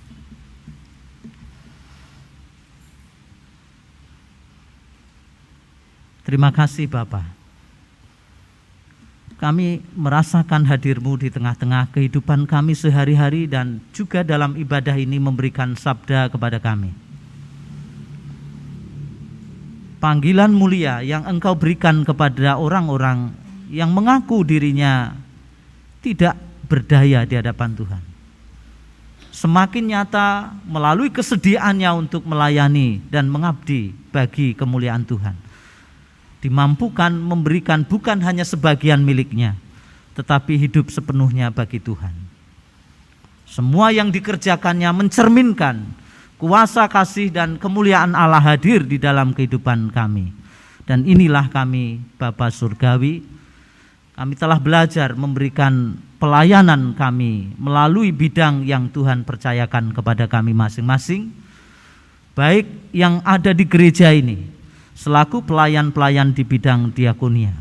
Terima kasih Bapa. Kami merasakan hadir-Mu di tengah-tengah kehidupan kami sehari-hari, dan juga dalam ibadah ini memberikan sabda kepada kami. Panggilan mulia yang Engkau berikan kepada orang-orang yang mengaku dirinya tidak berdaya di hadapan Tuhan, semakin nyata melalui kesediaannya untuk melayani dan mengabdi bagi kemuliaan Tuhan. Dimampukan memberikan bukan hanya sebagian miliknya, tetapi hidup sepenuhnya bagi Tuhan. Semua yang dikerjakannya mencerminkan kuasa kasih dan kemuliaan Allah hadir di dalam kehidupan kami. Dan inilah kami Bapa Surgawi, Kami telah belajar memberikan pelayanan kami melalui bidang yang Tuhan percayakan kepada kami masing-masing, baik yang ada di gereja ini selaku pelayan-pelayan di bidang diakonia,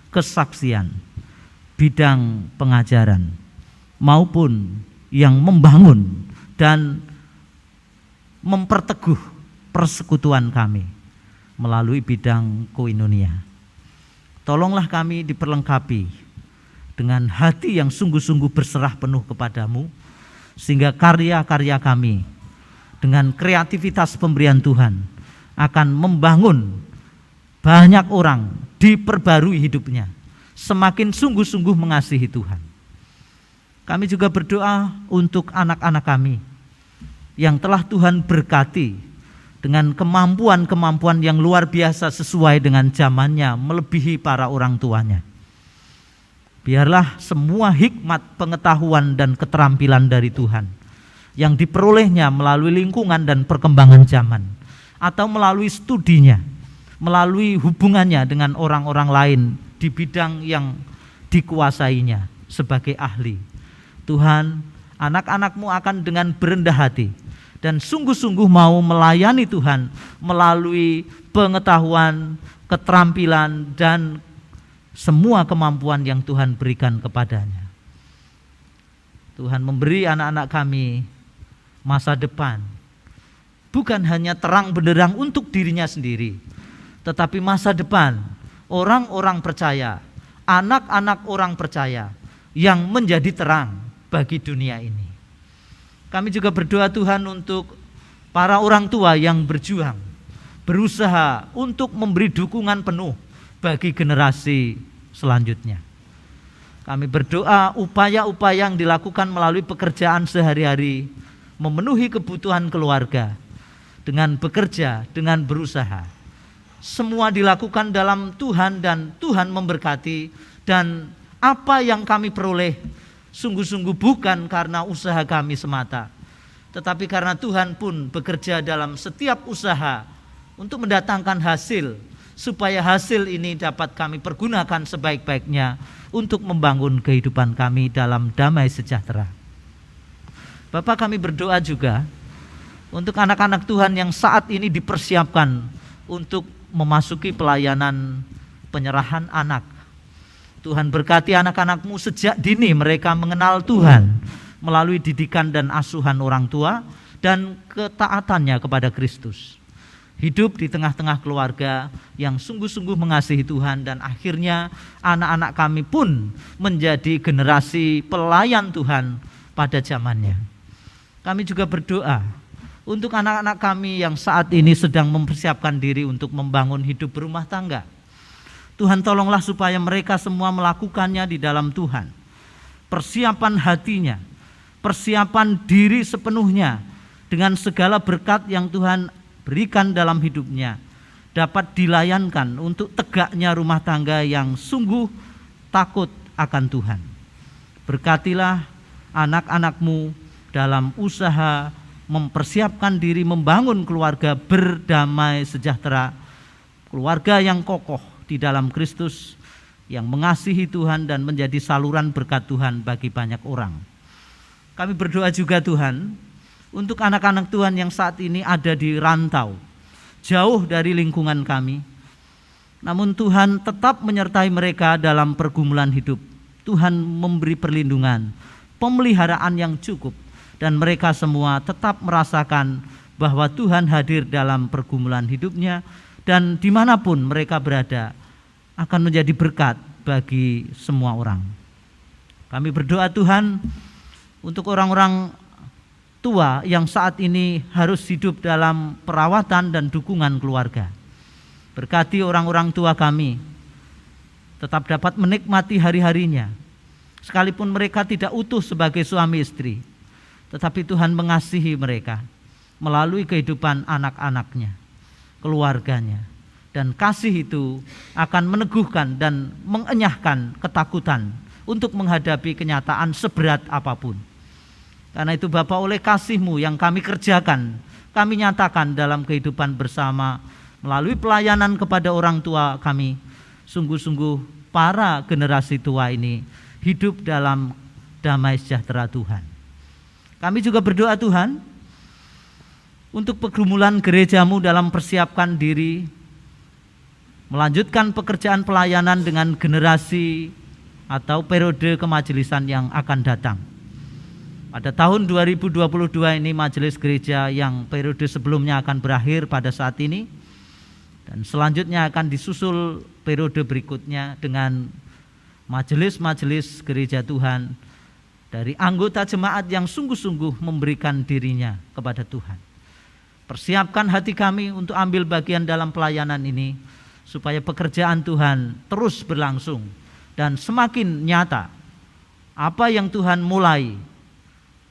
kesaksian, bidang pengajaran, maupun yang membangun dan memperteguh persekutuan kami melalui bidang koinonia. Tolonglah kami diperlengkapi dengan hati yang sungguh-sungguh berserah penuh kepadamu, sehingga karya-karya kami dengan kreativitas pemberian Tuhan akan membangun banyak orang diperbarui hidupnya, semakin sungguh-sungguh mengasihi Tuhan. Kami juga berdoa untuk anak-anak kami yang telah Tuhan berkati dengan kemampuan-kemampuan yang luar biasa sesuai dengan zamannya, melebihi para orang tuanya. Biarlah semua hikmat, pengetahuan, dan keterampilan dari Tuhan yang diperolehnya melalui lingkungan dan perkembangan zaman, atau melalui studinya, melalui hubungannya dengan orang-orang lain di bidang yang dikuasainya sebagai ahli. Tuhan, anak-anak-Mu akan dengan berendah hati dan sungguh-sungguh mau melayani Tuhan melalui pengetahuan, keterampilan, dan semua kemampuan yang Tuhan berikan kepadanya. Tuhan memberi anak-anak kami masa depan, bukan hanya terang benderang untuk dirinya sendiri, tetapi masa depan orang-orang percaya, anak-anak orang percaya yang menjadi terang bagi dunia ini. Kami juga berdoa Tuhan untuk para orang tua yang berjuang, berusaha untuk memberi dukungan penuh bagi generasi selanjutnya. Kami berdoa upaya-upaya yang dilakukan melalui pekerjaan sehari-hari, memenuhi kebutuhan keluarga, dengan bekerja, dengan berusaha. Semua dilakukan dalam Tuhan dan Tuhan memberkati, dan apa yang kami peroleh sungguh-sungguh bukan karena usaha kami semata, tetapi karena Tuhan pun bekerja dalam setiap usaha untuk mendatangkan hasil, supaya hasil ini dapat kami pergunakan sebaik-baiknya untuk membangun kehidupan kami dalam damai sejahtera. Bapak, kami berdoa juga untuk anak-anak Tuhan yang saat ini dipersiapkan untuk memasuki pelayanan penyerahan anak. Tuhan berkati anak-anak-Mu sejak dini mereka mengenal Tuhan melalui didikan dan asuhan orang tua dan ketaatannya kepada Kristus. Hidup di tengah-tengah keluarga yang sungguh-sungguh mengasihi Tuhan, dan akhirnya anak-anak kami pun menjadi generasi pelayan Tuhan pada zamannya. Kami juga berdoa untuk anak-anak kami yang saat ini sedang mempersiapkan diri untuk membangun hidup berumah tangga. Tuhan, tolonglah supaya mereka semua melakukannya di dalam Tuhan. Persiapan hatinya, persiapan diri sepenuhnya dengan segala berkat yang Tuhan berikan dalam hidupnya, dapat dilayankan untuk tegaknya rumah tangga yang sungguh takut akan Tuhan. Berkatilah anak-anak-Mu dalam usaha mempersiapkan diri membangun keluarga berdamai sejahtera, keluarga yang kokoh di dalam Kristus, yang mengasihi Tuhan dan menjadi saluran berkat Tuhan bagi banyak orang. Kami berdoa juga Tuhan untuk anak-anak Tuhan yang saat ini ada di rantau, jauh dari lingkungan kami. Namun Tuhan tetap menyertai mereka dalam pergumulan hidup. Tuhan memberi perlindungan, pemeliharaan yang cukup, dan mereka semua tetap merasakan bahwa Tuhan hadir dalam pergumulan hidupnya, dan dimanapun mereka berada akan menjadi berkat bagi semua orang. Kami berdoa Tuhan untuk orang-orang tua yang saat ini harus hidup dalam perawatan dan dukungan keluarga. Berkati orang-orang tua kami tetap dapat menikmati hari-harinya, sekalipun mereka tidak utuh sebagai suami istri, tetapi Tuhan mengasihi mereka melalui kehidupan anak-anaknya, keluarganya, dan kasih itu akan meneguhkan dan mengenyahkan ketakutan untuk menghadapi kenyataan seberat apapun. Karena itu Bapa, oleh kasih-Mu yang kami kerjakan, kami nyatakan dalam kehidupan bersama melalui pelayanan kepada orang tua kami, sungguh-sungguh para generasi tua ini hidup dalam damai sejahtera Tuhan. Kami juga berdoa Tuhan untuk pergumulan gerejamu dalam persiapkan diri melanjutkan pekerjaan pelayanan dengan generasi atau periode kemajelisan yang akan datang. Pada tahun 2022 ini majelis gereja yang periode sebelumnya akan berakhir pada saat ini, dan selanjutnya akan disusul periode berikutnya dengan majelis-majelis gereja Tuhan dari anggota jemaat yang sungguh-sungguh memberikan dirinya kepada Tuhan. Persiapkan hati kami untuk ambil bagian dalam pelayanan ini, supaya pekerjaan Tuhan terus berlangsung dan semakin nyata apa yang Tuhan mulai,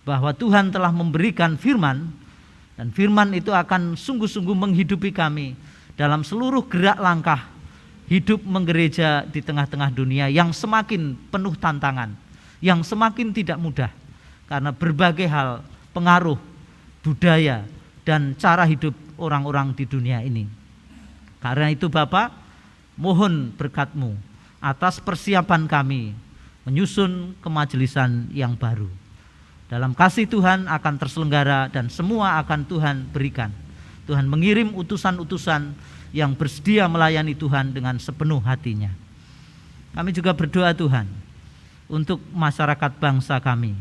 bahwa Tuhan telah memberikan firman, dan firman itu akan sungguh-sungguh menghidupi kami dalam seluruh gerak langkah hidup menggereja di tengah-tengah dunia yang semakin penuh tantangan, yang semakin tidak mudah karena berbagai hal pengaruh budaya dan cara hidup orang-orang di dunia ini. Karena itu Bapak, mohon berkat-Mu atas persiapan kami menyusun kemajelisan yang baru. Dalam kasih Tuhan akan terselenggara dan semua akan Tuhan berikan. Tuhan mengirim utusan-utusan yang bersedia melayani Tuhan dengan sepenuh hatinya. Kami juga berdoa Tuhan untuk masyarakat bangsa kami,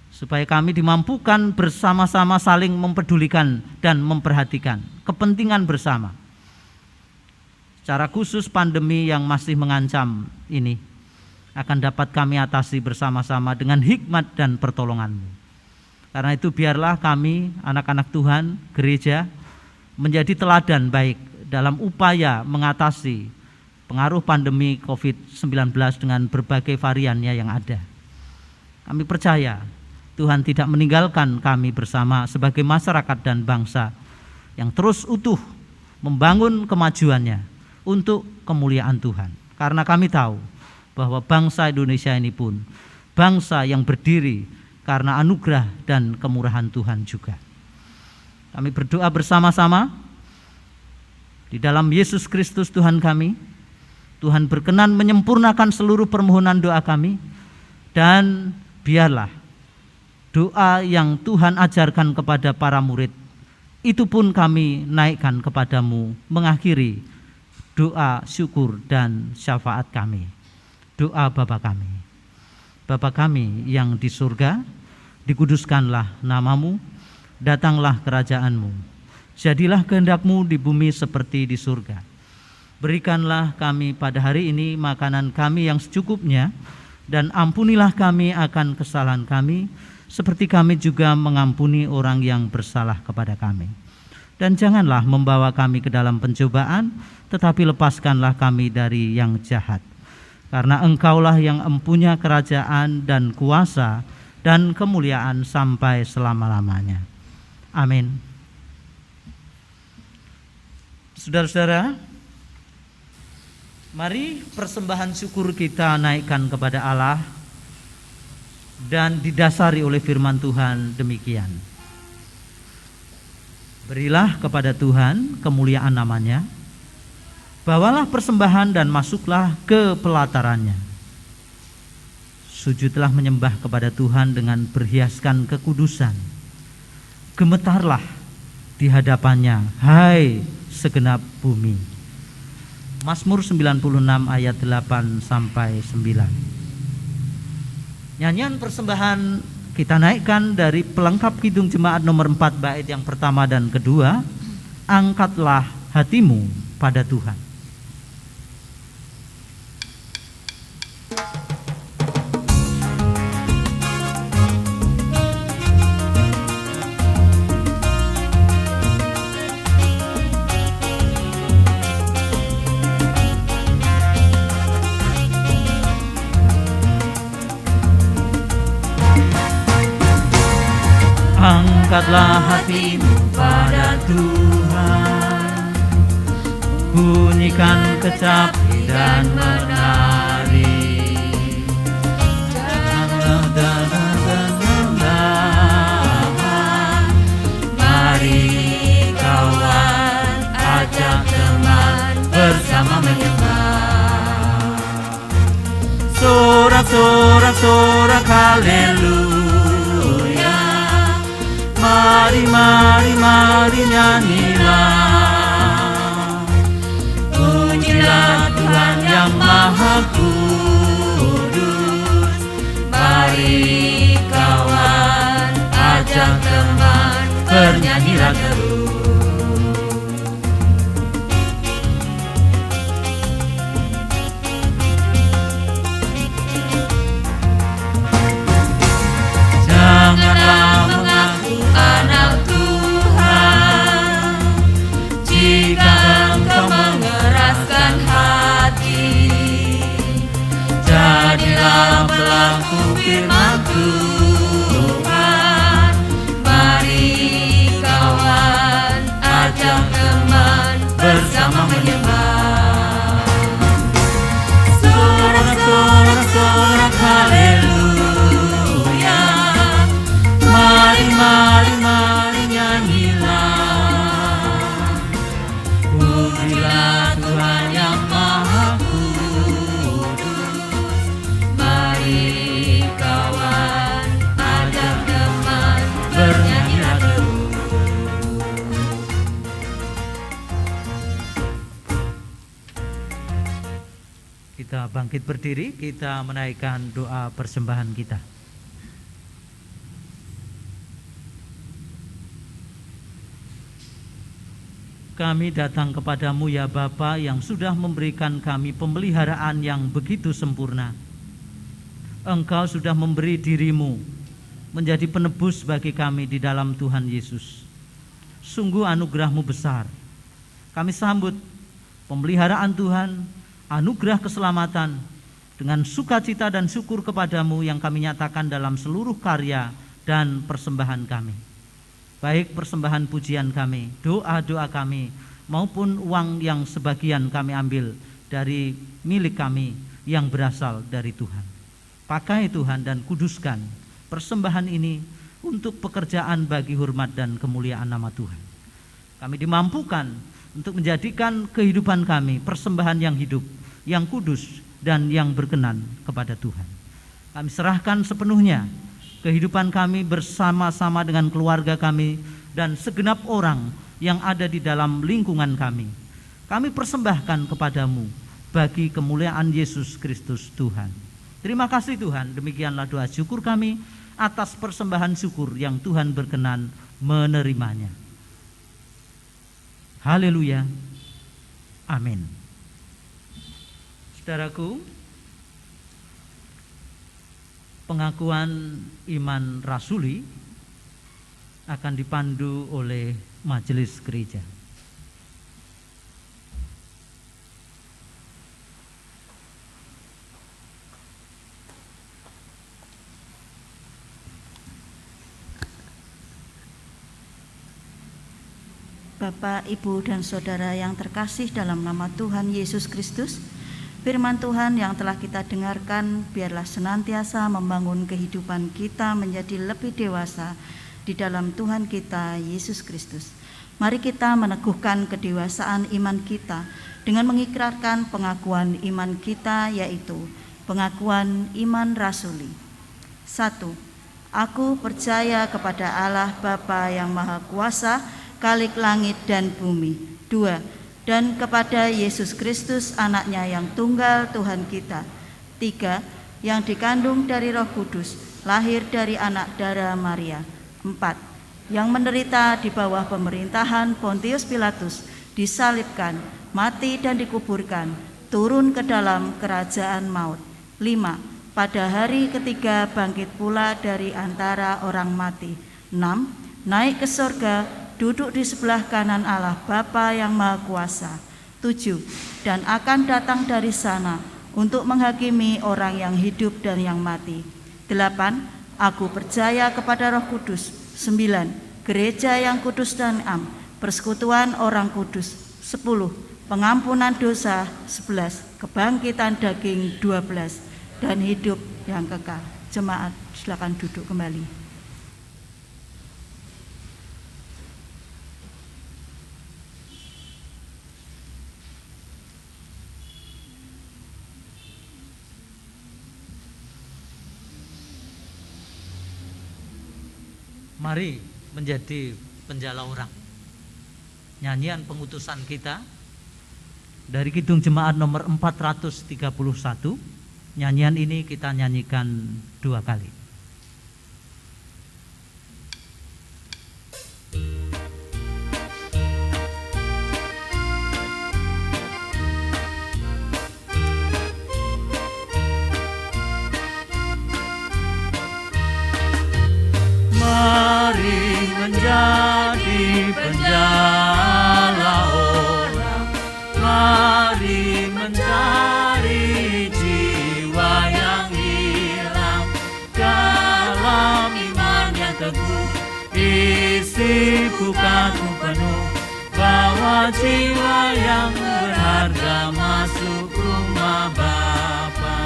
supaya kami dimampukan bersama-sama saling mempedulikan dan memperhatikan kepentingan bersama. Secara khusus pandemi yang masih mengancam ini akan dapat kami atasi bersama-sama dengan hikmat dan pertolongan-Mu. Karena itu biarlah kami, anak-anak Tuhan, gereja, menjadi teladan baik dalam upaya mengatasi pengaruh pandemi COVID-19 dengan berbagai variannya yang ada. Kami percaya Tuhan tidak meninggalkan kami bersama sebagai masyarakat dan bangsa yang terus utuh membangun kemajuannya untuk kemuliaan Tuhan. Karena kami tahu bahwa bangsa Indonesia ini pun bangsa yang berdiri karena anugerah dan kemurahan Tuhan juga. Kami berdoa bersama-sama di dalam Yesus Kristus Tuhan kami. Tuhan berkenan menyempurnakan seluruh permohonan doa kami, dan biarlah doa yang Tuhan ajarkan kepada para murid itu pun kami naikkan kepadamu, mengakhiri doa syukur dan syafaat kami. Doa Bapa kami. Bapa kami yang di surga, dikuduskanlah namamu, datanglah kerajaan-Mu, jadilah kehendak-Mu di bumi seperti di surga. Berikanlah kami pada hari ini makanan kami yang secukupnya, dan ampunilah kami akan kesalahan kami, seperti kami juga mengampuni orang yang bersalah kepada kami. Dan janganlah membawa kami ke dalam pencobaan, tetapi lepaskanlah kami dari yang jahat. Karena Engkaulah yang empunya kerajaan dan kuasa dan kemuliaan sampai selama-lamanya. Amin. Saudara-saudara, mari persembahan syukur kita naikkan kepada Allah dan didasari oleh firman Tuhan demikian. Berilah kepada Tuhan kemuliaan namanya, bawalah persembahan dan masuklah ke pelatarannya. Sujudlah menyembah kepada Tuhan dengan berhiaskan kekudusan. Gemetarlah di hadapannya, hai segenap bumi. Mazmur 96 ayat 8 sampai 9. Nyanyian persembahan kita naikkan dari pelengkap Kidung Jemaat nomor 4 bait yang pertama dan kedua. Angkatlah hatimu pada Tuhan. Angkatlah hatimu pada Tuhan, bunyikan kecapi dan menari. Mari kawan, ajak teman bersama menyembah. sorak-sorak haleluya. Mari, mari, mari nyanyilah. Pujilah Tuhan yang Maha Kudus. Mari kawan, ajak teman, bernyanyilah terus. Janganlah mengaku anak Tuhan jika engkau mengeraskan hati. Jadilah pelaku firman Tuhan. Mari kawan, ajak teman, bersama menyembah. Sorak-sorak haleluya. Mari, mari, mari nyanyilah. Pujilah Tuhan yang Maha Kudus. Mari kawan, ajak teman, bernyanyilah terus. Kita bangkit berdiri, kita menaikkan doa persembahan kita. Kami datang kepadamu ya Bapa yang sudah memberikan kami pemeliharaan yang begitu sempurna. Engkau sudah memberi dirimu menjadi penebus bagi kami di dalam Tuhan Yesus. Sungguh anugerah-Mu besar. Kami sambut pemeliharaan Tuhan, anugerah keselamatan dengan sukacita dan syukur kepadamu yang kami nyatakan dalam seluruh karya dan persembahan kami. Baik persembahan pujian kami, doa-doa kami, maupun uang yang sebagian kami ambil dari milik kami yang berasal dari Tuhan. Pakai Tuhan dan kuduskan persembahan ini untuk pekerjaan bagi hormat dan kemuliaan nama Tuhan. Kami dimampukan untuk menjadikan kehidupan kami persembahan yang hidup, yang kudus, dan yang berkenan kepada Tuhan. Kami serahkan sepenuhnya kehidupan kami bersama-sama dengan keluarga kami dan segenap orang yang ada di dalam lingkungan kami. Kami persembahkan kepadamu bagi kemuliaan Yesus Kristus Tuhan. Terima kasih Tuhan, demikianlah doa syukur kami atas persembahan syukur yang Tuhan berkenan menerimanya. Haleluya. Amin. Saudaraku, pengakuan iman rasuli akan dipandu oleh majelis gereja. Bapak, Ibu, dan Saudara yang terkasih dalam nama Tuhan Yesus Kristus, firman Tuhan yang telah kita dengarkan biarlah senantiasa membangun kehidupan kita menjadi lebih dewasa di dalam Tuhan kita Yesus Kristus. Mari kita meneguhkan kedewasaan iman kita dengan mengikrarkan pengakuan iman kita, yaitu pengakuan iman rasuli. 1. Aku percaya kepada Allah Bapa yang Maha Kuasa, Khalik langit dan bumi. 2. Dan kepada Yesus Kristus anaknya yang tunggal Tuhan kita. 3. Yang dikandung dari Roh Kudus, lahir dari anak darah Maria. 4. Yang menderita di bawah pemerintahan Pontius Pilatus, disalibkan, mati dan dikuburkan, turun ke dalam kerajaan maut. 5. Pada hari ketiga bangkit pula dari antara orang mati. 6. Naik ke surga, duduk di sebelah kanan Allah Bapa yang Maha Kuasa. 7. Dan akan datang dari sana untuk menghakimi orang yang hidup dan yang mati. 8. Aku percaya kepada Roh Kudus. 9. Gereja yang kudus dan am, persekutuan orang kudus. 10. Pengampunan dosa. 11. Kebangkitan daging. 12. Dan hidup yang kekal. Jemaat, silakan duduk kembali. Mari menjadi penjala orang. Nyanyian pengutusan kita dari Kidung Jemaat nomor 431. Nyanyian ini kita nyanyikan 2 kali. Mari menjadi penjala orang, mari mencari jiwa yang hilang dalam iman yang teguh. Isi bukaku penuh, bawa jiwa yang berharga masuk rumah Bapa.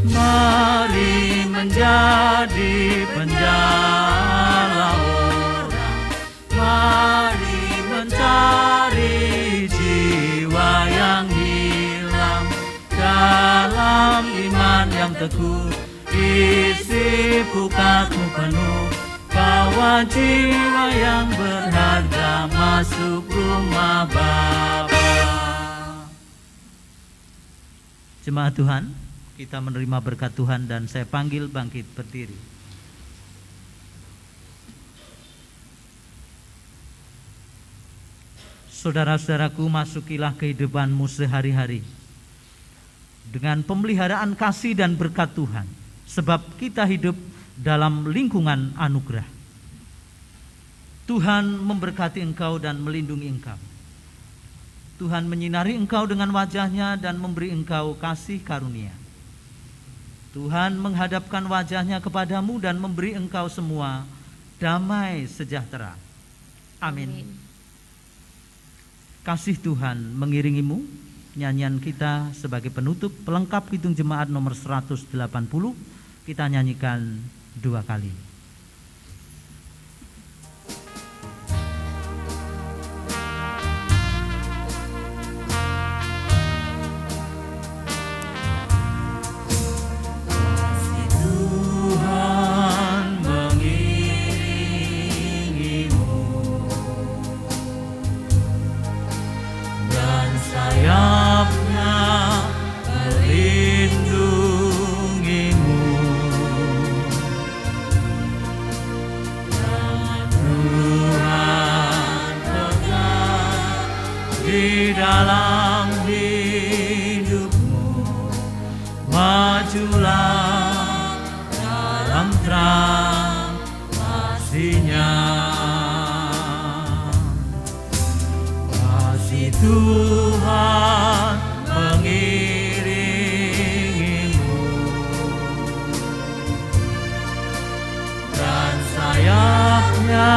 Mari menjadi penjala orang, mari mencari jiwa yang hilang dalam iman yang teguh. Isi bukaku penuh, bawa jiwa yang berharga masuk rumah Bapa. Jemaat Tuhan, kita menerima berkat Tuhan dan saya panggil bangkit berdiri. Saudara-saudaraku, masukilah kehidupanmu sehari-hari dengan pemeliharaan kasih dan berkat Tuhan, sebab kita hidup dalam lingkungan anugerah. Tuhan memberkati engkau dan melindungi engkau. Tuhan menyinari engkau dengan wajah-Nya dan memberi engkau kasih karunia. Tuhan menghadapkan wajah-Nya kepadamu dan memberi engkau semua damai sejahtera. Amin. Kasih Tuhan mengiringimu. Nyanyian kita sebagai penutup pelengkap Kidung Jemaat nomor 180 kita nyanyikan 2 kali. Di dalam hidupmu, majulah dalam terang kasih-Nya. Kasih Tuhan mengiringimu dan sayap-Nya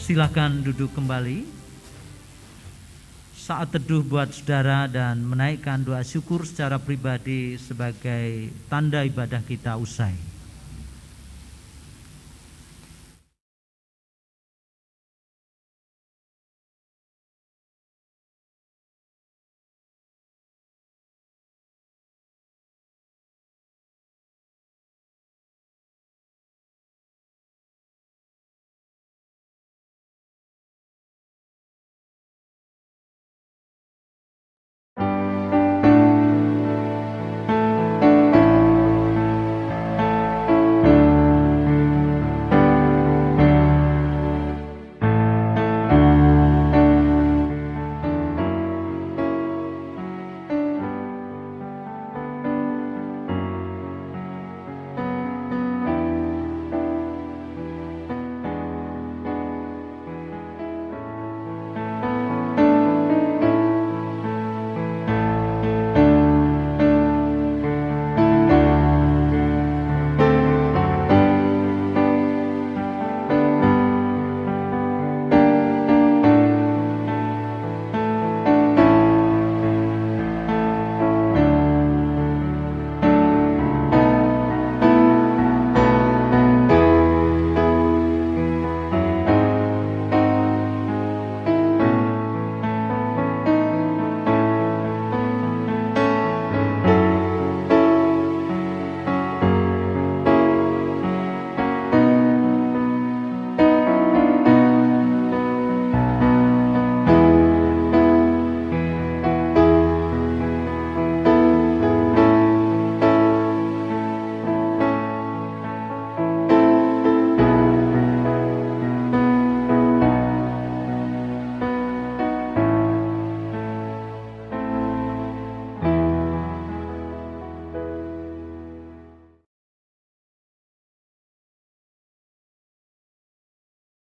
Silakan duduk kembali. Saat teduh buat saudara dan menaikkan doa syukur secara pribadi sebagai tanda ibadah kita usai.